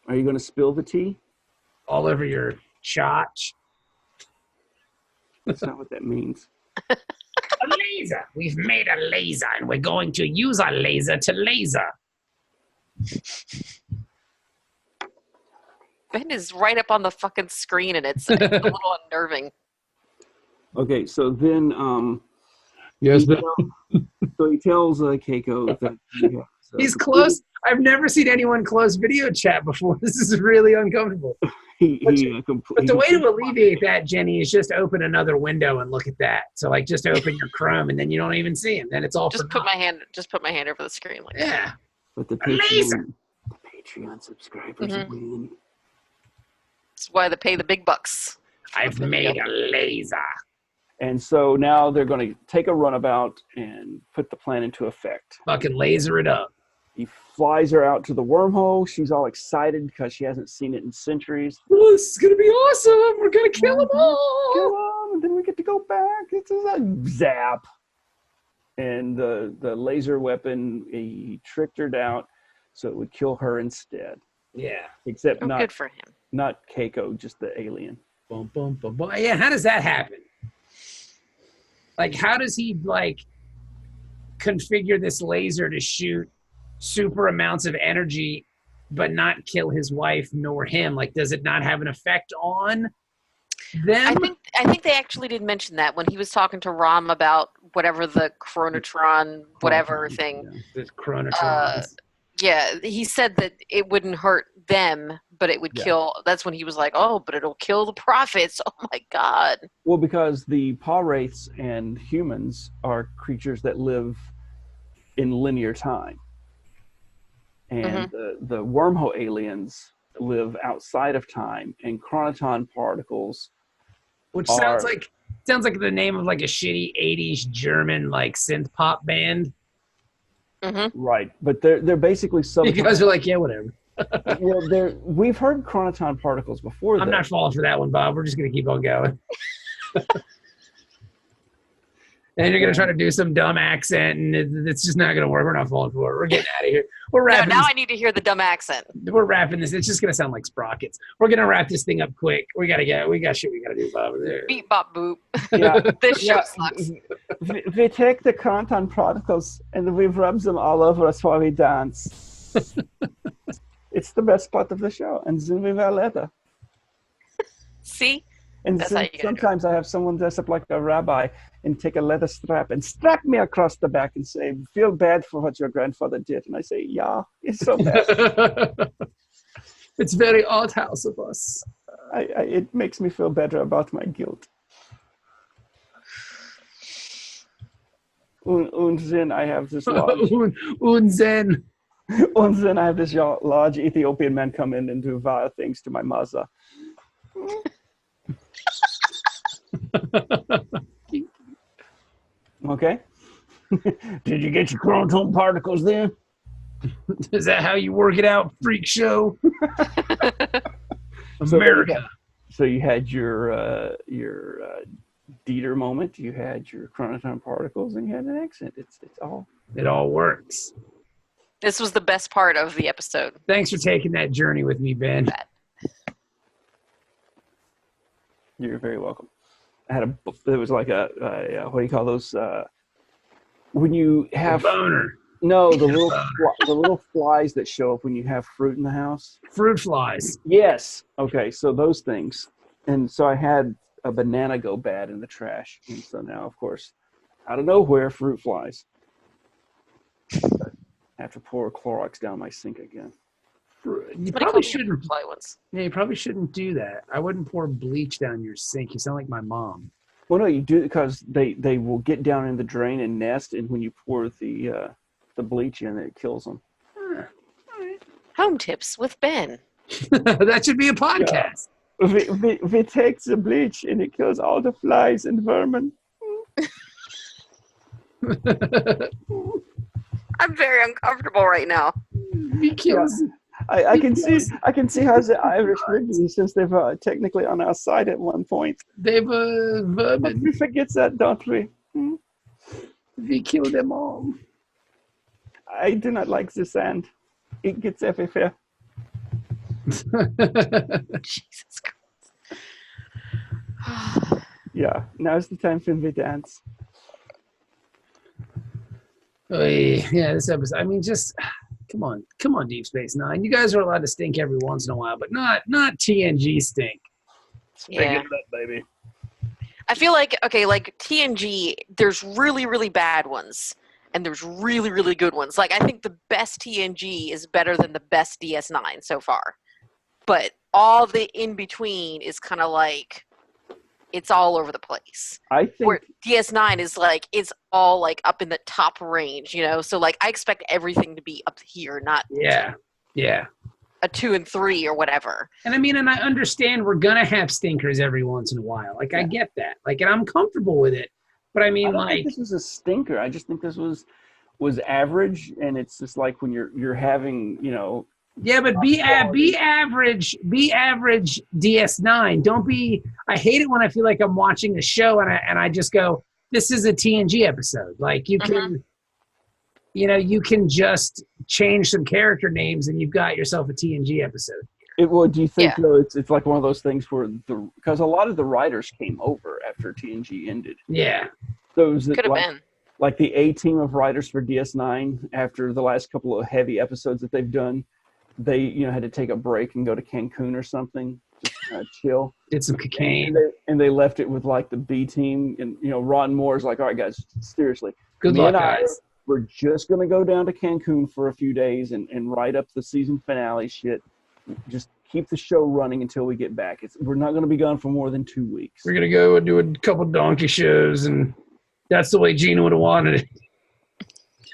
Are you going to spill the tea? All over your chotch. That's not what that means. A laser. We've made a laser, and we're going to use our laser to laser. Ben is right up on the fucking screen, and it's a little unnerving. Okay, so then Yes, he tells Keiko that he's close. I've never seen anyone close video chat before. This is really uncomfortable. But the way to alleviate that, Jenny, is just open another window and look at that. So, like, just open your Chrome, and then you don't even see him. Then it's all just put my hand over the screen, like yeah. But the Patreon subscribers win. That's why they pay the big bucks. I've made a laser. And so now they're going to take a runabout and put the plan into effect. Fucking laser it up. He flies her out to the wormhole. She's all excited because she hasn't seen it in centuries. Oh, this is going to be awesome. We're going to kill them all. Kill them, and then we get to go back. It's a zap. And the laser weapon, he tricked her out so it would kill her instead. Yeah. Except good for him. Not Keiko, just the alien. Boom, boom, boom, boom. Yeah, how does that happen? Like, how does he, like, configure this laser to shoot super amounts of energy but not kill his wife nor him? Like, does it not have an effect on them? I think they actually did mention that when he was talking to Rom about whatever the Chronotron whatever thing. The Chronotrons. Yeah, he said that it wouldn't hurt them, but it would kill. That's when he was like, "Oh, but it'll kill the prophets." Oh my god. Well, because the paw wraiths and humans are creatures that live in linear time, and the wormhole aliens live outside of time, and chronoton particles, which sounds like the name of like a shitty '80s German like synth pop band. Right, but they're basically You guys are like, yeah, whatever. Well, we've heard chronoton particles before. I'm not falling for that one, Bob. We're just gonna keep on going. And you're gonna try to do some dumb accent, and it's just not gonna work. We're not falling for it. We're getting out of here. We're wrapping. No, now I need to hear the dumb accent. We're wrapping this. It's just gonna sound like sprockets. We're gonna wrap this thing up quick. We got shit we gotta do, Bob. Beep bop boop. Yeah, This show sucks. We take the chronoton particles and we rub them all over us while we dance. It's the best part of the show, and then we wear leather. See? And sometimes I have someone dress up like a rabbi and take a leather strap and strap me across the back and say, "Feel bad for what your grandfather did." And I say, "Yeah, it's so bad." It's very art house of us. It makes me feel better about my guilt. Und then I have this large... Und then I have this large Ethiopian man come in and do vile things to my mother. Okay. Did you get your chronoton particles then? Is that how you work it out, freak show? America. So you had your Dieter moment, you had your chronoton particles, and you had an accent. It all works. This was the best part of the episode. Thanks for taking that journey with me, Ben. You're very welcome. There was like a what do you call those? When you have boner. No, the little flies that show up when you have fruit in the house. Fruit flies. Yes. Okay, so those things. And so I had a banana go bad in the trash, and so now, of course, out of nowhere, fruit flies. I have to pour Clorox down my sink again. You probably shouldn't. Yeah, you probably shouldn't do that. I wouldn't pour bleach down your sink. You sound like my mom. Well, no, you do it because they will get down in the drain and nest, and when you pour the bleach in, it kills them. Home tips with Ben. That should be a podcast. Yeah. We take the bleach and it kills all the flies and vermin. I'm very uncomfortable right now. He kills. I can see how the Irish would be, since they were technically on our side at one point. They were vermin. But we forget that, don't we? We kill them all. I do not like the sand. It gets everywhere. Jesus Christ. Yeah, now's the time when we dance. Yeah, this episode. I mean, just come on, Deep Space Nine. You guys are allowed to stink every once in a while, but not TNG stink. Yeah. It up, baby. I feel like, okay, like TNG, there's really, really bad ones, and there's really, really good ones. Like, I think the best TNG is better than the best DS9 so far. But all the in-between is kind of like, it's all over the place. I think Where DS9 is like, it's all like up in the top range, you know? So like, I expect everything to be up here, not Yeah. a 2 and 3 or whatever. And I mean, and I understand we're gonna have stinkers every once in a while. Like, I get that. Like, and I'm comfortable with it. But I mean, I don't think this was a stinker. I just think this was average, and it's just like when you're having, you know. Yeah, but be average DS9. Don't be. I hate it when I feel like I'm watching a show and I just go, this is a TNG episode. Like, you can, you know, you can just change some character names and you've got yourself a TNG episode. Well, do you think though it's like one of those things where because a lot of the writers came over after TNG ended. Yeah. Those Could have been. Like the A team of writers for DS9 after the last couple of heavy episodes that they've done, they, you know, had to take a break and go to Cancun or something, just chill. Did some cocaine. And they left it with like the B team, and you know, Ron Moore's like, all right, guys, seriously, good luck, guys. We're just gonna go down to Cancun for a few days and write up the season finale shit. Just keep the show running until we get back. We're not gonna be gone for more than 2 weeks. We're gonna go and do a couple donkey shows, and that's the way Gene would have wanted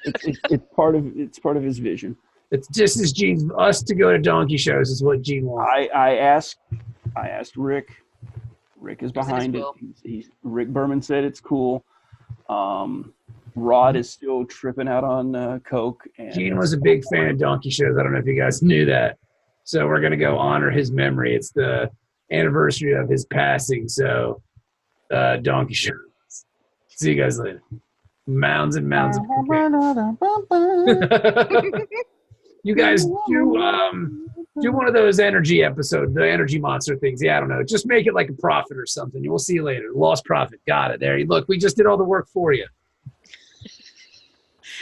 it. It's part of his vision. It's just as Gene, us to go to donkey shows is what Gene wants. I asked Rick. Rick is behind it. Rick Berman said it's cool. Rod is still tripping out on coke. And Gene was a big fan of donkey shows. I don't know if you guys knew that. So we're gonna go honor his memory. It's the anniversary of his passing. So donkey shows. See you guys later. Mounds and mounds of cocaine. You guys do one of those energy episodes, the energy monster things. Yeah, I don't know. Just make it like a profit or something. We'll see you later. Lost profit. Got it. There. Look, we just did all the work for you.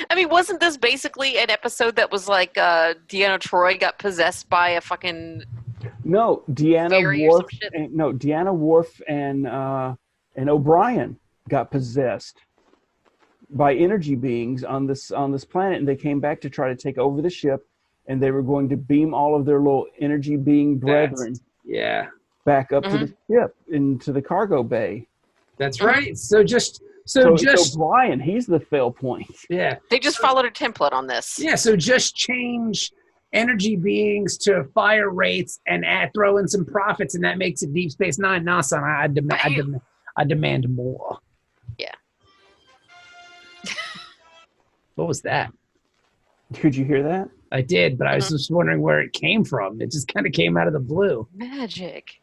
I mean, wasn't this basically an episode that was like Deanna Troi got possessed by a fucking No, Deanna Worf and O'Brien got possessed by energy beings on this planet, and they came back to try to take over the ship, and they were going to beam all of their little energy being brethren back up to the ship into the cargo bay. That's right. So Brian, he's the fail point. Yeah. They just followed a template on this. Yeah, so just change energy beings to fire rates and throw in some profits, and that makes it Deep Space Nine. Nah, son, I demand more. Yeah. What was that? Could you hear that? I did, but I was just wondering where it came from. It just kind of came out of the blue. Magic.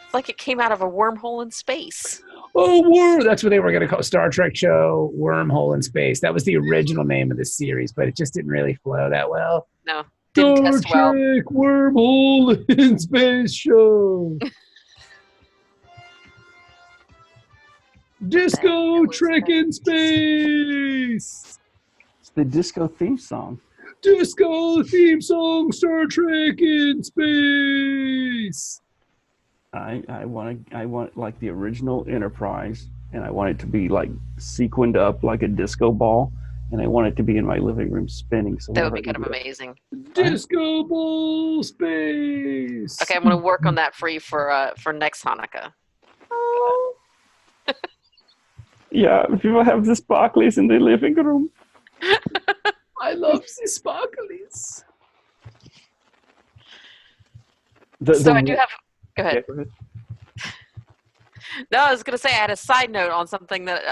It's like it came out of a wormhole in space. Oh, that's what they were going to call Star Trek show, Wormhole in Space. That was the original name of the series, but it just didn't really flow that well. No, didn't test well. Star Trek Wormhole in Space show. Disco Trek in Space. It's the disco theme song. Disco theme song, Star Trek in Space. I want like the original Enterprise, and I want it to be like sequined up like a disco ball, and I want it to be in my living room spinning. So that would be kind of amazing. Disco ball space. Okay, I'm going to work on that for you for next Hanukkah. Yeah, people have the sparklies in the living room. I love the sparklies. I do have. Go ahead. Yeah, go ahead. No, I was going to say I had a side note on something that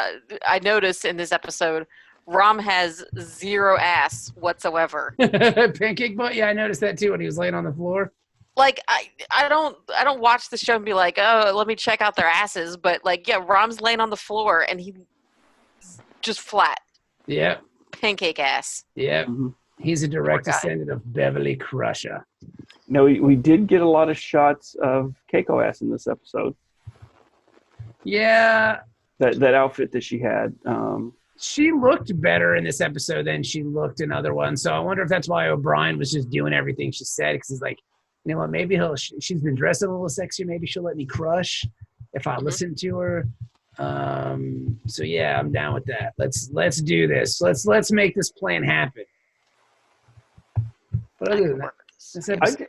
I noticed in this episode. Rom has zero ass whatsoever. Pancake butt? Yeah, I noticed that too when he was laying on the floor. Like I don't watch the show and be like, oh, let me check out their asses, but like, yeah, Rom's laying on the floor and he just flat. Yeah. Pancake ass. Yeah. Mm-hmm. He's a direct descendant of Beverly Crusher. No, we did get a lot of shots of Keiko ass in this episode. Yeah. That outfit that she had. She looked better in this episode than she looked in other ones. So I wonder if that's why O'Brien was just doing everything she said, because he's like, you know what, maybe she's been dressing a little sexier. Maybe she'll let me crush if I listen to her. So yeah, I'm down with that. Let's do this. Let's make this plan happen. But other than that,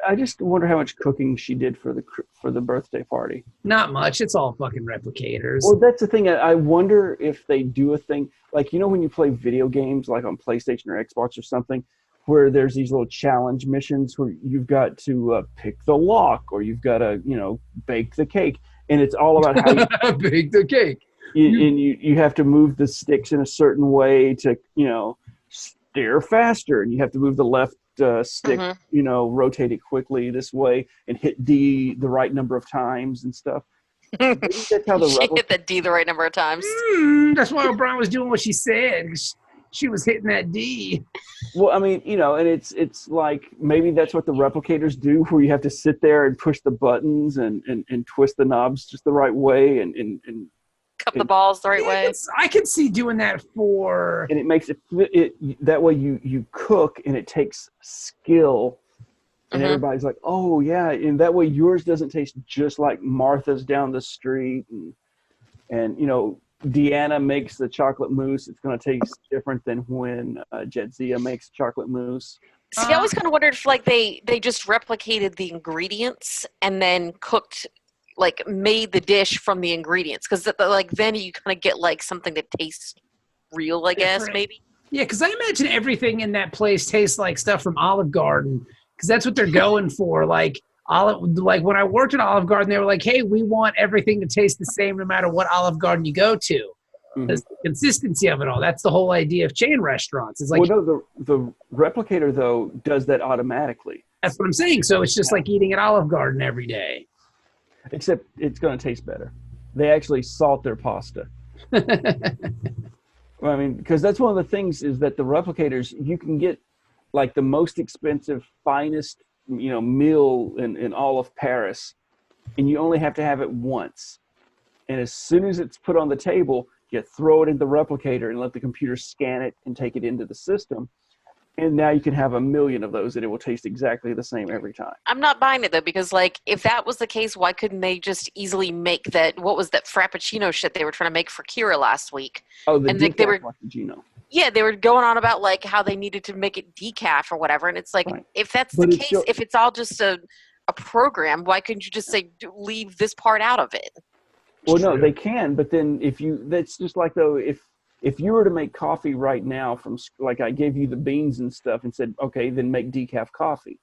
I just wonder how much cooking she did for the birthday party. Not much. It's all fucking replicators. Well, that's the thing. I wonder if they do a thing like, you know, when you play video games like on PlayStation or Xbox or something, where there's these little challenge missions where you've got to pick the lock, or you've got to, you know, bake the cake, and it's all about how you bake the cake. You have to move the sticks in a certain way to, you know, steer faster, and you have to move the left stick, you know, rotate it quickly this way and hit D the right number of times and stuff. That's how she hit that D the right number of times. That's why O'Brien was doing what she said. She was hitting that D. Well, I mean, you know, and it's like maybe that's what the replicators do, where you have to sit there and push the buttons and twist the knobs just the right way and cup the balls the right way. I can see doing that for... And it makes it that way you cook, and it takes skill, and everybody's like, oh, yeah, and that way yours doesn't taste just like Martha's down the street, and you know, Deanna makes the chocolate mousse. It's going to taste different than when Jadzia makes chocolate mousse. See, I always kind of wondered if like they just replicated the ingredients and then cooked, like made the dish from the ingredients, because like then you kind of get like something that tastes real, I guess, maybe. Yeah, because I imagine everything in that place tastes like stuff from Olive Garden, because that's what they're going for. Like when I worked at Olive Garden, they were like, "Hey, we want everything to taste the same no matter what Olive Garden you go to." The consistency of it all. That's the whole idea of chain restaurants. It's like, well, no, the replicator though does that automatically. That's what I'm saying. So it's just like eating at Olive Garden every day. Except it's going to taste better. They actually salt their pasta. Well, I mean, because that's one of the things is that the replicators, you can get like the most expensive, finest, you know, meal in all of Paris, and you only have to have it once. And as soon as it's put on the table, you throw it in the replicator and let the computer scan it and take it into the system. And now you can have 1 million of those, and it will taste exactly the same every time. I'm not buying it, though, because, like, if that was the case, why couldn't they just easily make that, what was that Frappuccino shit they were trying to make for Kira last week? Oh, the decaf Frappuccino. Yeah, they were going on about, like, how they needed to make it decaf or whatever. And it's like, if that's the case, if it's all just a program, why couldn't you just say, leave this part out of it? Well, no, they can, but then that's just like, though, if you were to make coffee right now from, like, I gave you the beans and stuff and said, okay, then make decaf coffee.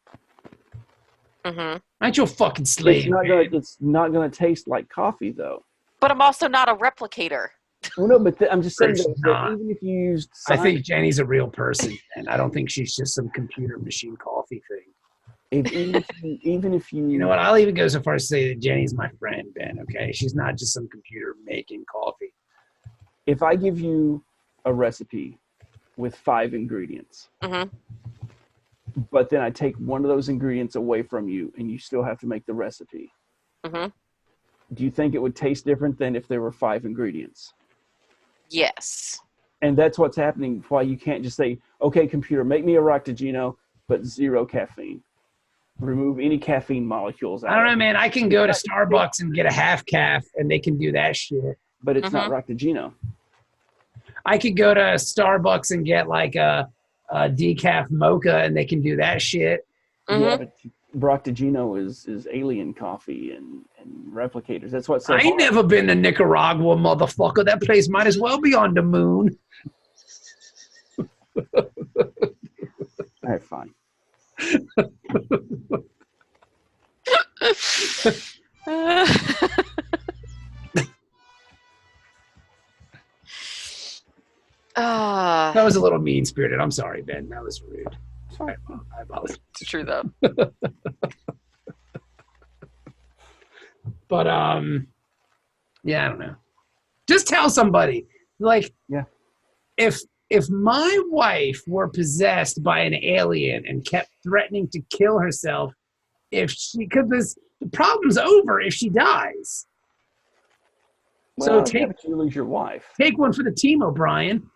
Aren't you a fucking slave? It's not gonna taste like coffee, though. But I'm also not a replicator. Well, no, but I'm just saying that even if you used I think Jenny's a real person, and I don't think she's just some computer machine coffee thing. Even if you... You know what? I'll even go so far as to say that Jenny's my friend, Ben, okay? She's not just some computer making coffee. If I give you a recipe with 5 ingredients, but then I take one of those ingredients away from you and you still have to make the recipe, do you think it would taste different than if there were 5 ingredients? Yes. And that's what's happening, why you can't just say, okay, computer, make me a Roctagino, but 0 caffeine. Remove any caffeine molecules out. I don't know, man. I can go to Starbucks and get a half calf, and they can do that shit. But it's not Roctagino. I could go to Starbucks and get like a decaf mocha, and they can do that shit. Yeah, but Roctagino is alien coffee and replicators. That's what's so I ain't never been to Nicaragua, motherfucker. That place might as well be on the moon. All right, fine. That was a little mean-spirited. I'm sorry, Ben. That was rude. I apologize. It's true, though. But, yeah, I don't know. Just tell somebody. Like, if my wife were possessed by an alien and kept threatening to kill herself, because the problem's over if she dies. Well, So you lose your wife. Take one for the team, O'Brien.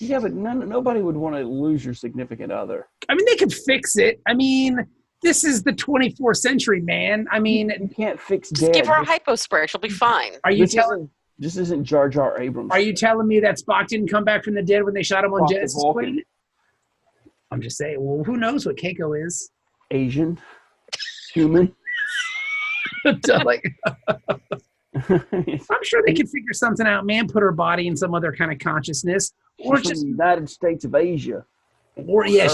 Yeah, but nobody would want to lose your significant other. I mean, they could fix it. I mean, this is the 24th century, man. I mean, you can't fix Just dead. give her a hypo spray. She'll be fine. Are you telling? This isn't Jar Jar Abrams. Are you telling me that Spock didn't come back from the dead when they shot him on Spock the Genesis Vulcan. planet? I'm just saying. Well, who knows what Keiko is? Asian, human. Like, I'm sure they could figure something out, man. Put her body in some other kind of consciousness, or She's from just, the United States of Asia. or yeah,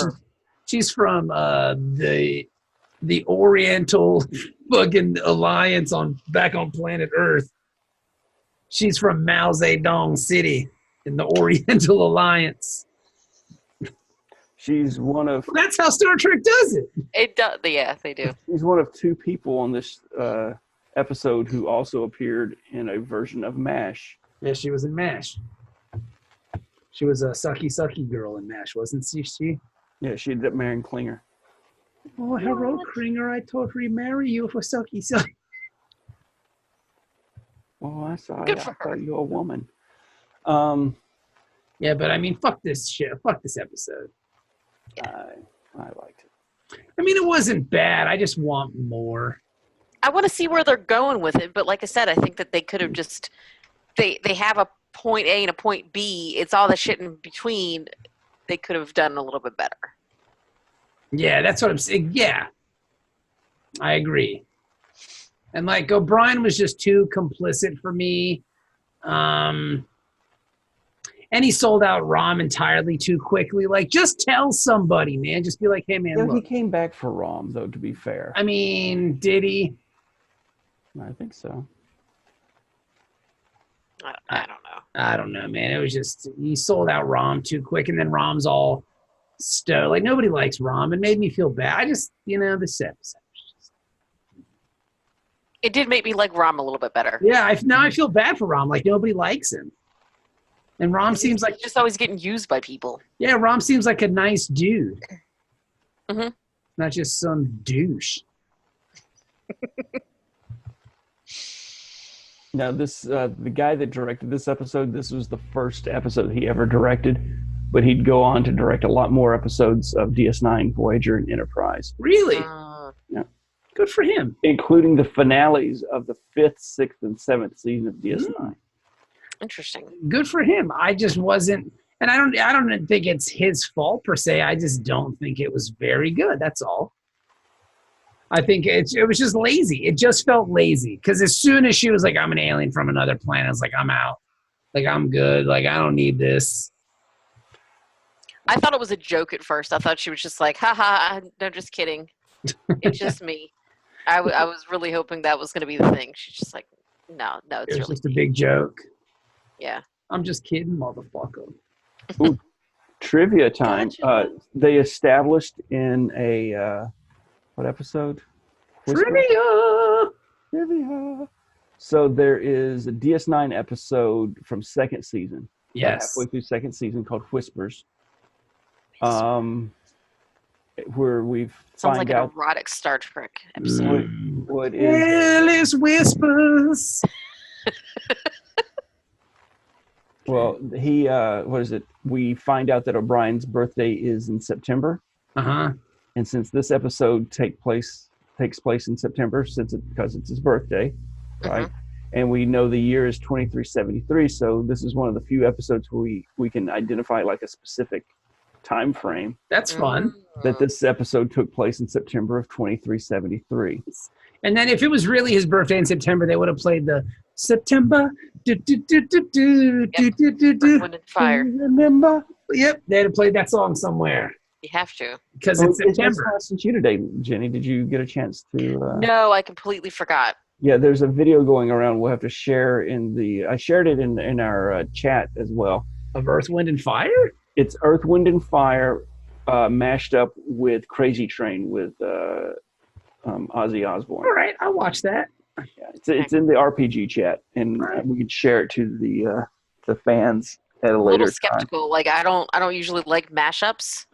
she's from the Oriental fucking Alliance back on planet Earth. She's from Mao Zedong City in the Oriental Alliance. She's one of. Well, that's how Star Trek does it. It does. Yeah, they do. She's one of 2 people on this episode who also appeared in a version of MASH. Yeah, she was in MASH. She was a sucky girl in MASH, wasn't she? Yeah, she ended up marrying Klinger. Oh, hello, Klinger. I totally marry you for sucky. Well, I saw Good you. for I her. thought you were a woman. Yeah, but I mean, fuck this shit. Fuck this episode. I liked it. I mean, it wasn't bad. I just want more. I want to see where they're going with it, but like I said, I think that they could have just they have a point A and a point B. It's all the shit in between. They could have done a little bit better. Yeah, that's what I'm saying. Yeah, I agree. And like O'Brien was just too complicit for me. And he sold out Rom entirely too quickly. Like, just tell somebody, man. Just be like, hey, man, Yeah, he look. came back for Rom, though, to be fair. I mean, did he? I think so. I don't know. I don't know, man. It was just, he sold out Rom too quick, and then Rom's all stoked. Like, nobody likes Rom. It made me feel bad. I just, this episode. It did make me like Rom a little bit better. Yeah, now I feel bad for Rom. Like, nobody likes him. And Rom seems like He's just always getting used by people. Yeah, Rom seems like a nice dude. Mm-hmm. Not just some douche. Now, this the guy that directed this episode, this was the first episode he ever directed, but he'd go on to direct a lot more episodes of DS9, Voyager, and Enterprise. Really? Yeah. Good for him. Including the finales of the 5th, 6th, and 7th season of DS9. Interesting. Good for him. I just wasn't, and I don't think it's his fault per se. I just don't think it was very good. That's all. I think it was just lazy. It just felt lazy. Because as soon as she was like, I'm an alien from another planet, I was like, I'm out. Like, I'm good. Like, I don't need this. I thought it was a joke at first. I thought she was just like, haha, no, just kidding. It's just me. I was really hoping that was going to be the thing. She's just like, no, It it's was really just a big joke. Yeah. I'm just kidding, motherfucker. Ooh, trivia time. Gotcha. They established in a what episode? Trivia! Trivia. So there is a DS9 episode from 2nd season. Yes. Halfway through 2nd season called Whispers. Where we've Sounds find like an out erotic Star Trek episode. what is Alice Whispers. well he what is it? We find out that O'Brien's birthday is in September. Uh-huh. And since this episode takes place in September, because it's his birthday, right? And we know the year is 2373, so this is one of the few episodes where we can identify like a specific time frame That's fun. that this episode took place in September of 2373. And then if it was really his birthday in September, they would have played the September. Wind and Fire. Remember? Yep, they'd have played that song somewhere You have to. because it's It's September. not since you today, Jenny. Did you get a chance to? No, I completely forgot. Yeah, there's a video going around. We'll have to share I shared it in our chat as well. Of Earth, Wind, and Fire? It's Earth, Wind, and Fire mashed up with Crazy Train with Ozzy Osbourne. All right, I'll watch that. Yeah, it's in the RPG chat, and we can share it to the fans at a A later little time. skeptical. Like I don't usually like mashups,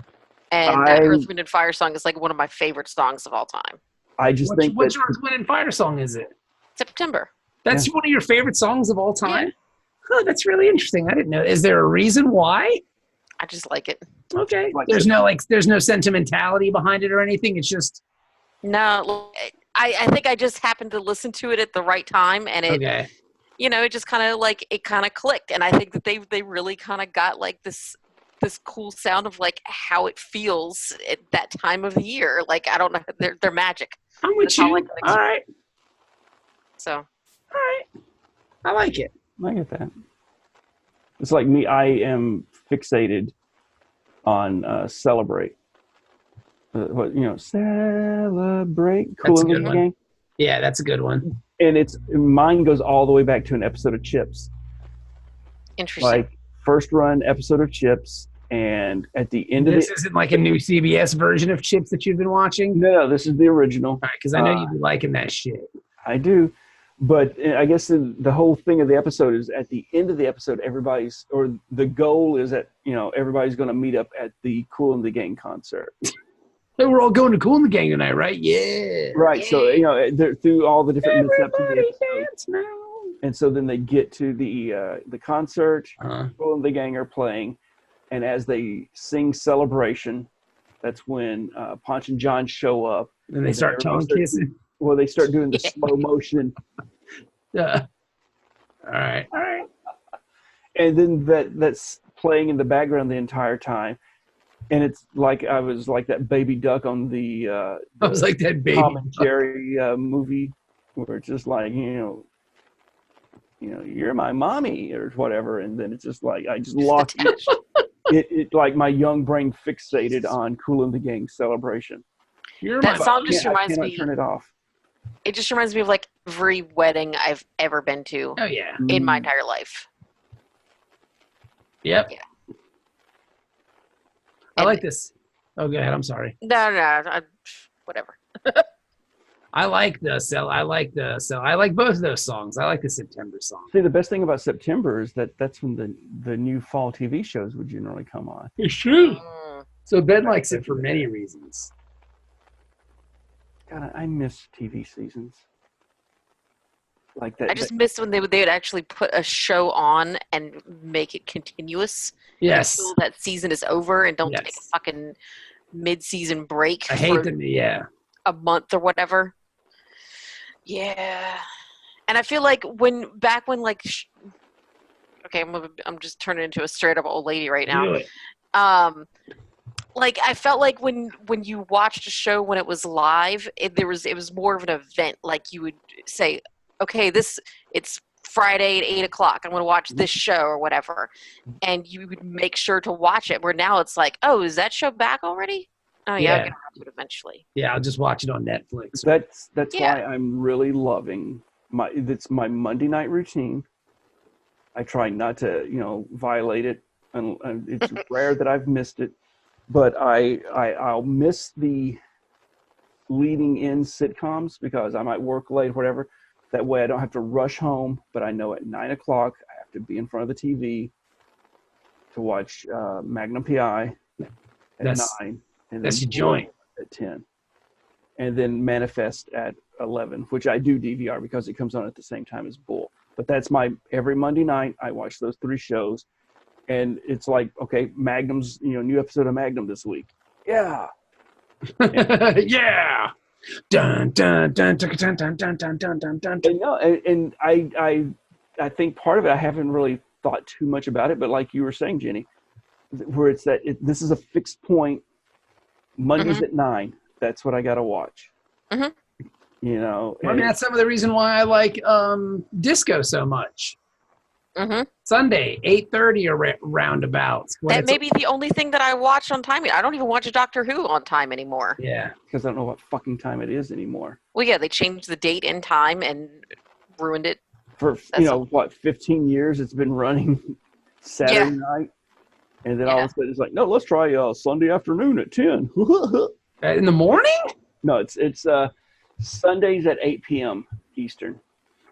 and that Earth, Wind, and Fire song is like one of my favorite songs of all time. I just think Which that Earth, Wind, and Fire song is it? September. That's one of your favorite songs of all time? Huh, that's really interesting. I didn't know. Is there a reason why? I just like it. Okay. There's no sentimentality behind it or anything. It's just No, I think I just happened to listen to it at the right time, and it it just kind of clicked, and I think that they really kind of got like this cool sound of like how it feels at that time of the year. Like I don't know, they're magic. I'm with you. All right. So. All right. I like it. I get that. It's like me. I am fixated on Celebrate. Celebrate. Cool. That's a good one. Yeah, that's a good one. And mine goes all the way back to an episode of Chips. Interesting. Like first run episode of Chips, and at the end of this isn't like a new CBS version of Chips that you've been watching. No, this is the original. All right, because I know you've been liking that shit. I do. But I guess the whole thing of the episode is at the end of the episode, the goal is that, everybody's going to meet up at the Kool and the Gang concert. Hey, we're all going to Kool and the Gang tonight, right? Yeah. Right. Yeah. So, they're through all the different missteps of the Everybody episode. dance now. And so then they get to the concert, Uh-huh. Kool and the Gang are playing. And as they sing Celebration, that's when Ponch and John show up. And they start tongue kissing. Well, they start doing the slow motion. All right. And then that's playing in the background the entire time. And it's like I was like that baby duck on the I was like that baby Tom and Jerry movie where it's just like, you're my mommy or whatever. And then it's just like I just lost it like my young brain fixated on Kool and the Gang Celebration. That song just reminds me. I turn it off. It just reminds me of like every wedding I've ever been to. Oh yeah. In my entire life. Yep. Yeah. I like this. Oh, go ahead. I'm sorry. No, whatever. I like both of those songs. I like the September song. See, the best thing about September is that's when the new fall TV shows would generally come on. It's true. So Ben likes it for many reasons. God, I miss TV seasons. Like that. I just miss when they would actually put a show on and make it continuous. Yes. Until that season is over and don't take a fucking mid-season break. I hate them. Yeah. A month or whatever. Yeah. And I feel like back when okay, I'm just turning into a straight up old lady right now. Really? Like I felt like when you watched a show when it was live, it was more of an event. Like you would say, okay, it's Friday at 8:00. I'm going to watch this show or whatever, and you would make sure to watch it. Where now it's like, oh, is that show back already? Oh yeah, I'm going to watch it eventually. Yeah, I'll just watch it on Netflix. That's why I'm really loving it's my Monday night routine. I try not to violate it, and it's rare that I've missed it. But I'll miss the leading in sitcoms because I might work late, whatever. That way I don't have to rush home. But I know at 9:00 I have to be in front of the TV to watch Magnum PI at 9. And that's your joint. At 10. And then Manifest at 11, which I do DVR because it comes on at the same time as Bull. But that's every Monday night I watch those 3 shows. And it's like, okay, Magnum's, new episode of Magnum this week. Yeah. Yeah. Dun dun dun dun dun dun dun dun dun dun dun. And I think part of it, I haven't really thought too much about it, but like you were saying, Jenny, where it's that this is a fixed point. Mondays at 9. That's what I got to watch. Mm-hmm. I mean, that's some of the reason why I like disco so much. Mm-hmm. Sunday, 8:30 or roundabouts. That may be the only thing that I watch on time. I don't even watch Doctor Who on time anymore. Yeah. Because I don't know what fucking time it is anymore. Well, yeah, they changed the date and time and ruined it. For, 15 years it's been running Saturday night. And then all of a sudden it's like, no, let's try Sunday afternoon at 10. In the morning? No, it's Sundays at 8 p.m. Eastern.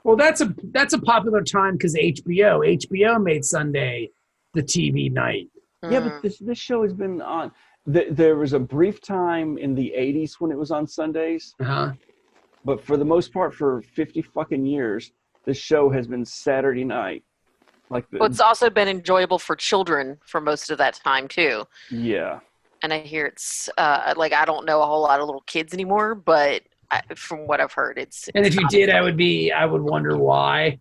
Well, that's a popular time because HBO made Sunday the TV night. Yeah, but this show has been on. There was a brief time in the 80s when it was on Sundays. Uh-huh. But for the most part, for 50 fucking years, this show has been Saturday night. Like Well, it's also been enjoyable for children for most of that time too. yeah. And I hear it's like I don't know a whole lot of little kids anymore, but from what I've heard, it's. And if you did, I would wonder why.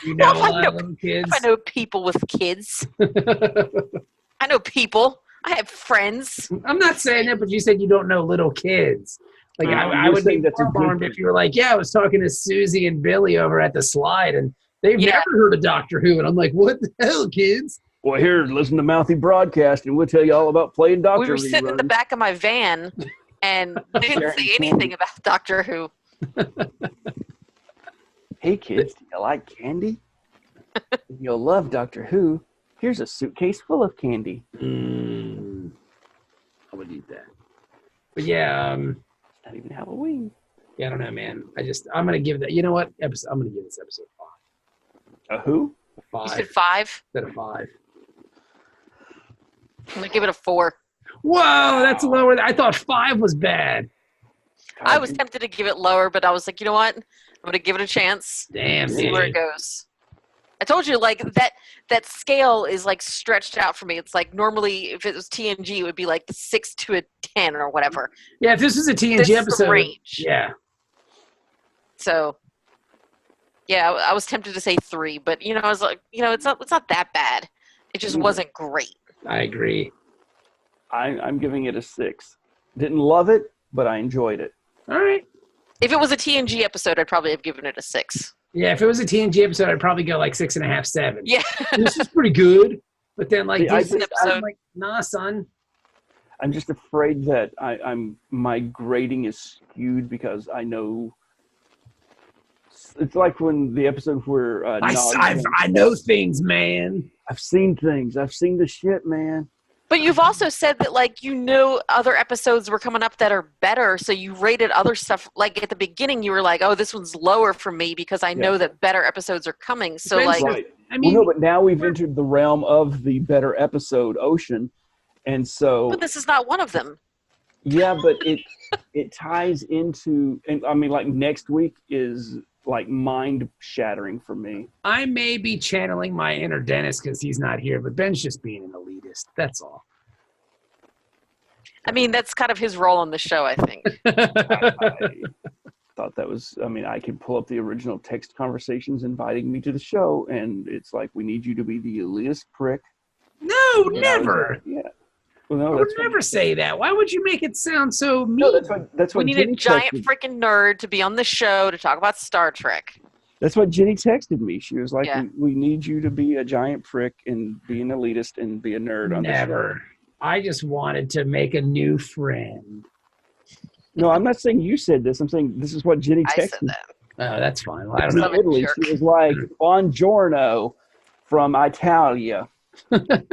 You know, Well, a lot of little kids. If I know people with kids, I know people. I have friends. I'm not saying that, but you said you don't know little kids. Like I would be that's more alarmed if you were like, yeah, I was talking to Susie and Billy over at the slide, and they've never heard of Doctor Who, and I'm like, what the hell, kids? Well, here, listen to Mouthy Broadcast, and we'll tell you all about playing Doctor Who. We were sitting in the back of my van and didn't say anything about Doctor Who. Hey, kids, do you like candy? If you'll love Doctor Who, here's a suitcase full of candy. I would eat that. But yeah, It's not even Halloween. Yeah, I don't know, man. I'm gonna give that. You know what? I'm gonna give this episode 5. A who? 5. You said 5? Instead of 5. I'm gonna give it a 4. Whoa, that's lower. I thought 5 was bad. I was tempted to give it lower, but I was like, you know what? I'm gonna give it a chance. Damn, See where it goes. I told you, like that scale is like stretched out for me. It's like normally if it was TNG, it would be like 6 to a 10 or whatever. Yeah, if this was a TNG This is the episode, range. yeah. So, yeah, I was tempted to say 3, but I was like, it's not that bad. It just wasn't great. I agree. I'm giving it a 6. Didn't love it, but I enjoyed it. All right. If it was a TNG episode, I'd probably have given it a 6. Yeah, if it was a TNG episode, I'd probably go like 6.5, 7. Yeah. This is pretty good. But then, like, See, I'm like, nah, son. I'm just afraid that my grading is skewed because I know. It's like when the episode where I know things, man. I've seen things. I've seen the shit, man. But you've also said that, like, other episodes were coming up that are better, so you rated other stuff. Like, at the beginning, you were like, oh, this one's lower for me because I know that better episodes are coming. So, like... Right. I mean... Well, no, but now we've entered the realm of the better episode ocean, and so... But this is not one of them. Yeah, but it ties into... And I mean, like, next week is... like mind-shattering for me. I may be channeling my inner Dennis because he's not here, but Ben's just being an elitist. That's all. I mean, that's kind of his role on the show, I think. I thought that was... I mean, I could pull up the original text conversations inviting me to the show, and it's like, we need you to be the elitist prick. No, never. Yeah. Well, no, I would never say that. Why would you make it sound so mean? No, that's what We need Jenny a giant texted. freaking nerd to be on the show to talk about Star Trek. That's what Jenny texted me. She was like, Yeah. we need you to be a giant prick and be an elitist and be a nerd on the show. Never. I just wanted to make a new friend. No, I'm not saying you said this. I'm saying this is what Jenny I texted said me. that. Oh, that's fine. Well, I don't In know. I'm a Italy, jerk. she was like, "Buongiorno from Italia.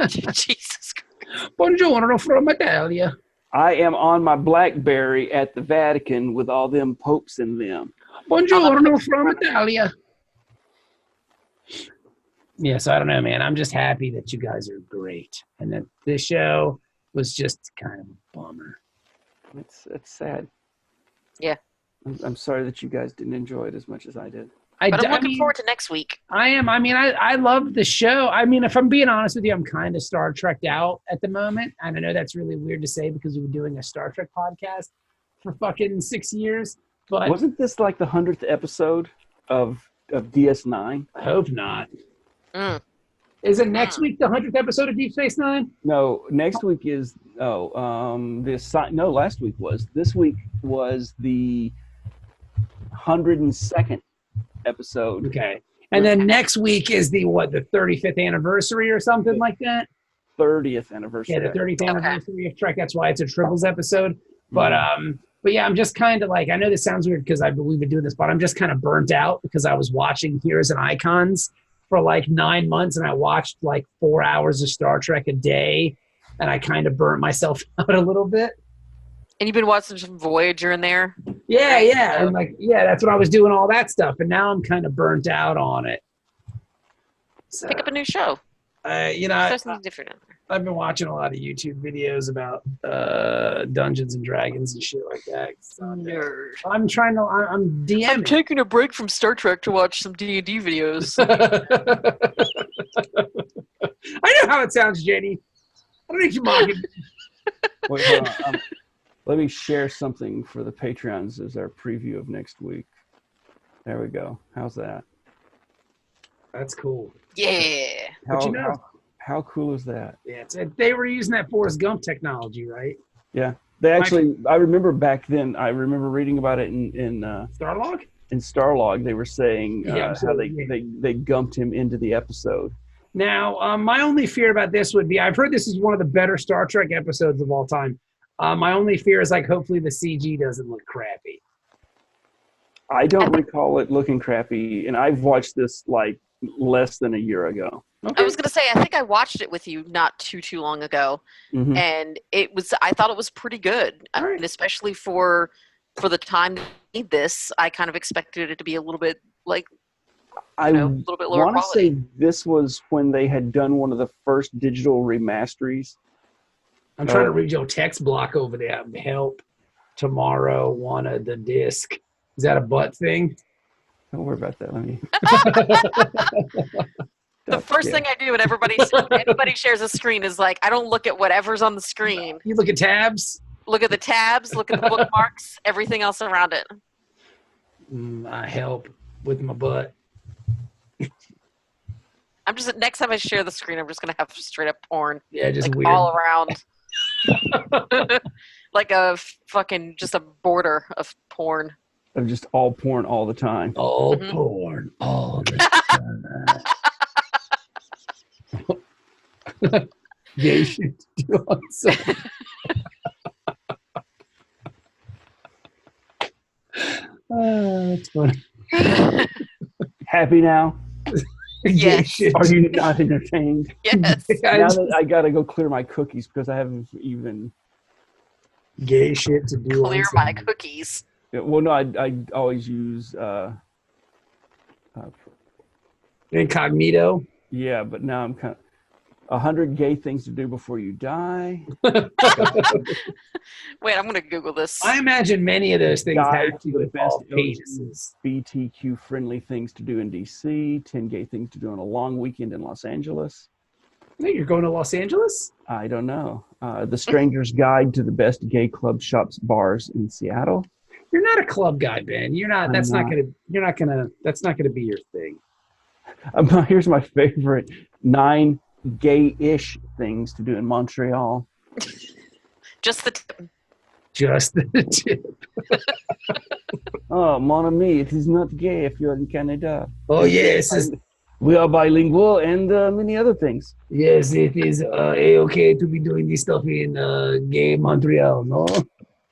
Jesus Christ. Buongiorno from Italia. I am on my BlackBerry at the Vatican with all them popes in them." Buongiorno from Italia. Yeah, so I don't know, man. I'm just happy that you guys are great. And that this show was just kind of a bummer. It's sad. Yeah. I'm sorry that you guys didn't enjoy it as much as I did. But I'm looking forward to next week. I am. I mean, I love the show. I mean, if I'm being honest with you, I'm kind of Star Trek'd out at the moment. And I know that's really weird to say because we've been doing a Star Trek podcast for fucking 6 years. But Wasn't this like the 100th episode of DS9? I hope not. Mm. Is it next week the 100th episode of Deep Space Nine? No, next week is last week was. This week was the 102nd episode. Okay. And then next week is the 35th anniversary or something like that? 30th anniversary. Yeah, the 30th anniversary of Trek. That's why it's a triples episode. But yeah, I'm just kind of like, I know this sounds weird because we've been doing this, but I'm just kind of burnt out because I was watching Heroes and Icons for like 9 months and I watched like 4 hours of Star Trek a day and I kind of burnt myself out a little bit. And you've been watching some Voyager in there? Yeah. And like, yeah, that's what I was doing, all that stuff. And now I'm kind of burnt out on it. So, Pick up a new show. I've Something different in there. been watching a lot of YouTube videos about Dungeons and Dragons and shit like that. So Nerd. I'm DMing. I'm taking a break from Star Trek to watch some D&D videos. I know how it sounds, Jenny. I don't need you mocking. Wait, hold on. Let me share something for the Patreons as our preview of next week. There we go. How's that? That's cool. Yeah. How cool is that? Yeah, they were using that Forrest Gump technology, right? Yeah. They actually, I remember back then, I remember reading about it in Starlog? In Starlog, they were saying how absolutely. they gumped him into the episode. Now, my only fear about this would be, I've heard this is one of the better Star Trek episodes of all time. My only fear is, like, hopefully the CG doesn't look crappy. I don't recall it looking crappy, and I've watched this, like, less than a year ago. Okay. I was going to say, I think I watched it with you not too long ago, and I thought it was pretty good. All right. I mean, especially for the time to need this, I kind of expected it to be a little bit, like, a little bit lower quality. I want to say this was when they had done one of the first digital remasteries. I'm trying to read your text block over there. Help tomorrow wanted the disc. Is that a butt thing? Don't worry about that. Let me. The first thing I do when anybody shares a screen is like, I don't look at whatever's on the screen. You look at tabs? Look at the tabs, look at the bookmarks, everything else around it. I help with my butt. Next time I share the screen, I'm just going to have straight up porn. Yeah, just like, weird. all around. Like a fucking, just a border of porn. Of just all porn all the time. All porn all the time. Gay shit to do on Sunday. That's funny. Happy now? Yes. Are you not entertained? Yes. Now that I gotta go clear my cookies because I haven't even gay shit to do. Clear my cookies. Yeah, well, no, I always use incognito. Yeah, but now I'm kind of 100 gay things to do before you die. Wait, I'm going to Google this. I imagine many of those things Guide have to involve penises. BTQ friendly things to do in DC. 10 gay things to do on a long weekend in Los Angeles. I think you're going to Los Angeles? I don't know. The Stranger's Guide to the best gay club shops bars in Seattle. You're not a club guy, Ben. You're not. That's not gonna be your thing. Here's my favorite 9 gay-ish things to do in Montreal. Just the tip. Just the tip. Oh, mon ami, it is not gay if you're in Canada. Oh, yes. We are bilingual and many other things. Yes, it is A-okay to be doing this stuff in gay Montreal, no?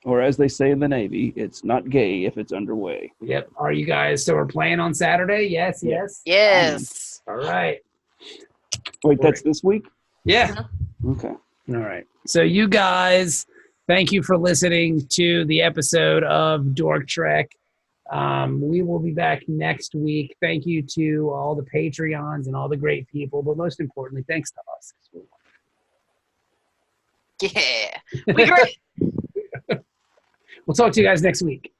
Or as they say in the Navy, it's not gay if it's underway. Yep. Are you guys, so we're playing on Saturday? Yes, yes? Yes. All right. Wait, that's this week? Yeah. Okay. All right. So you guys, thank you for listening to the episode of Dork Trek. We will be back next week. Thank you to all the Patreons and all the great people, but most importantly, thanks to us. Yeah. We're great. We'll talk to you guys next week.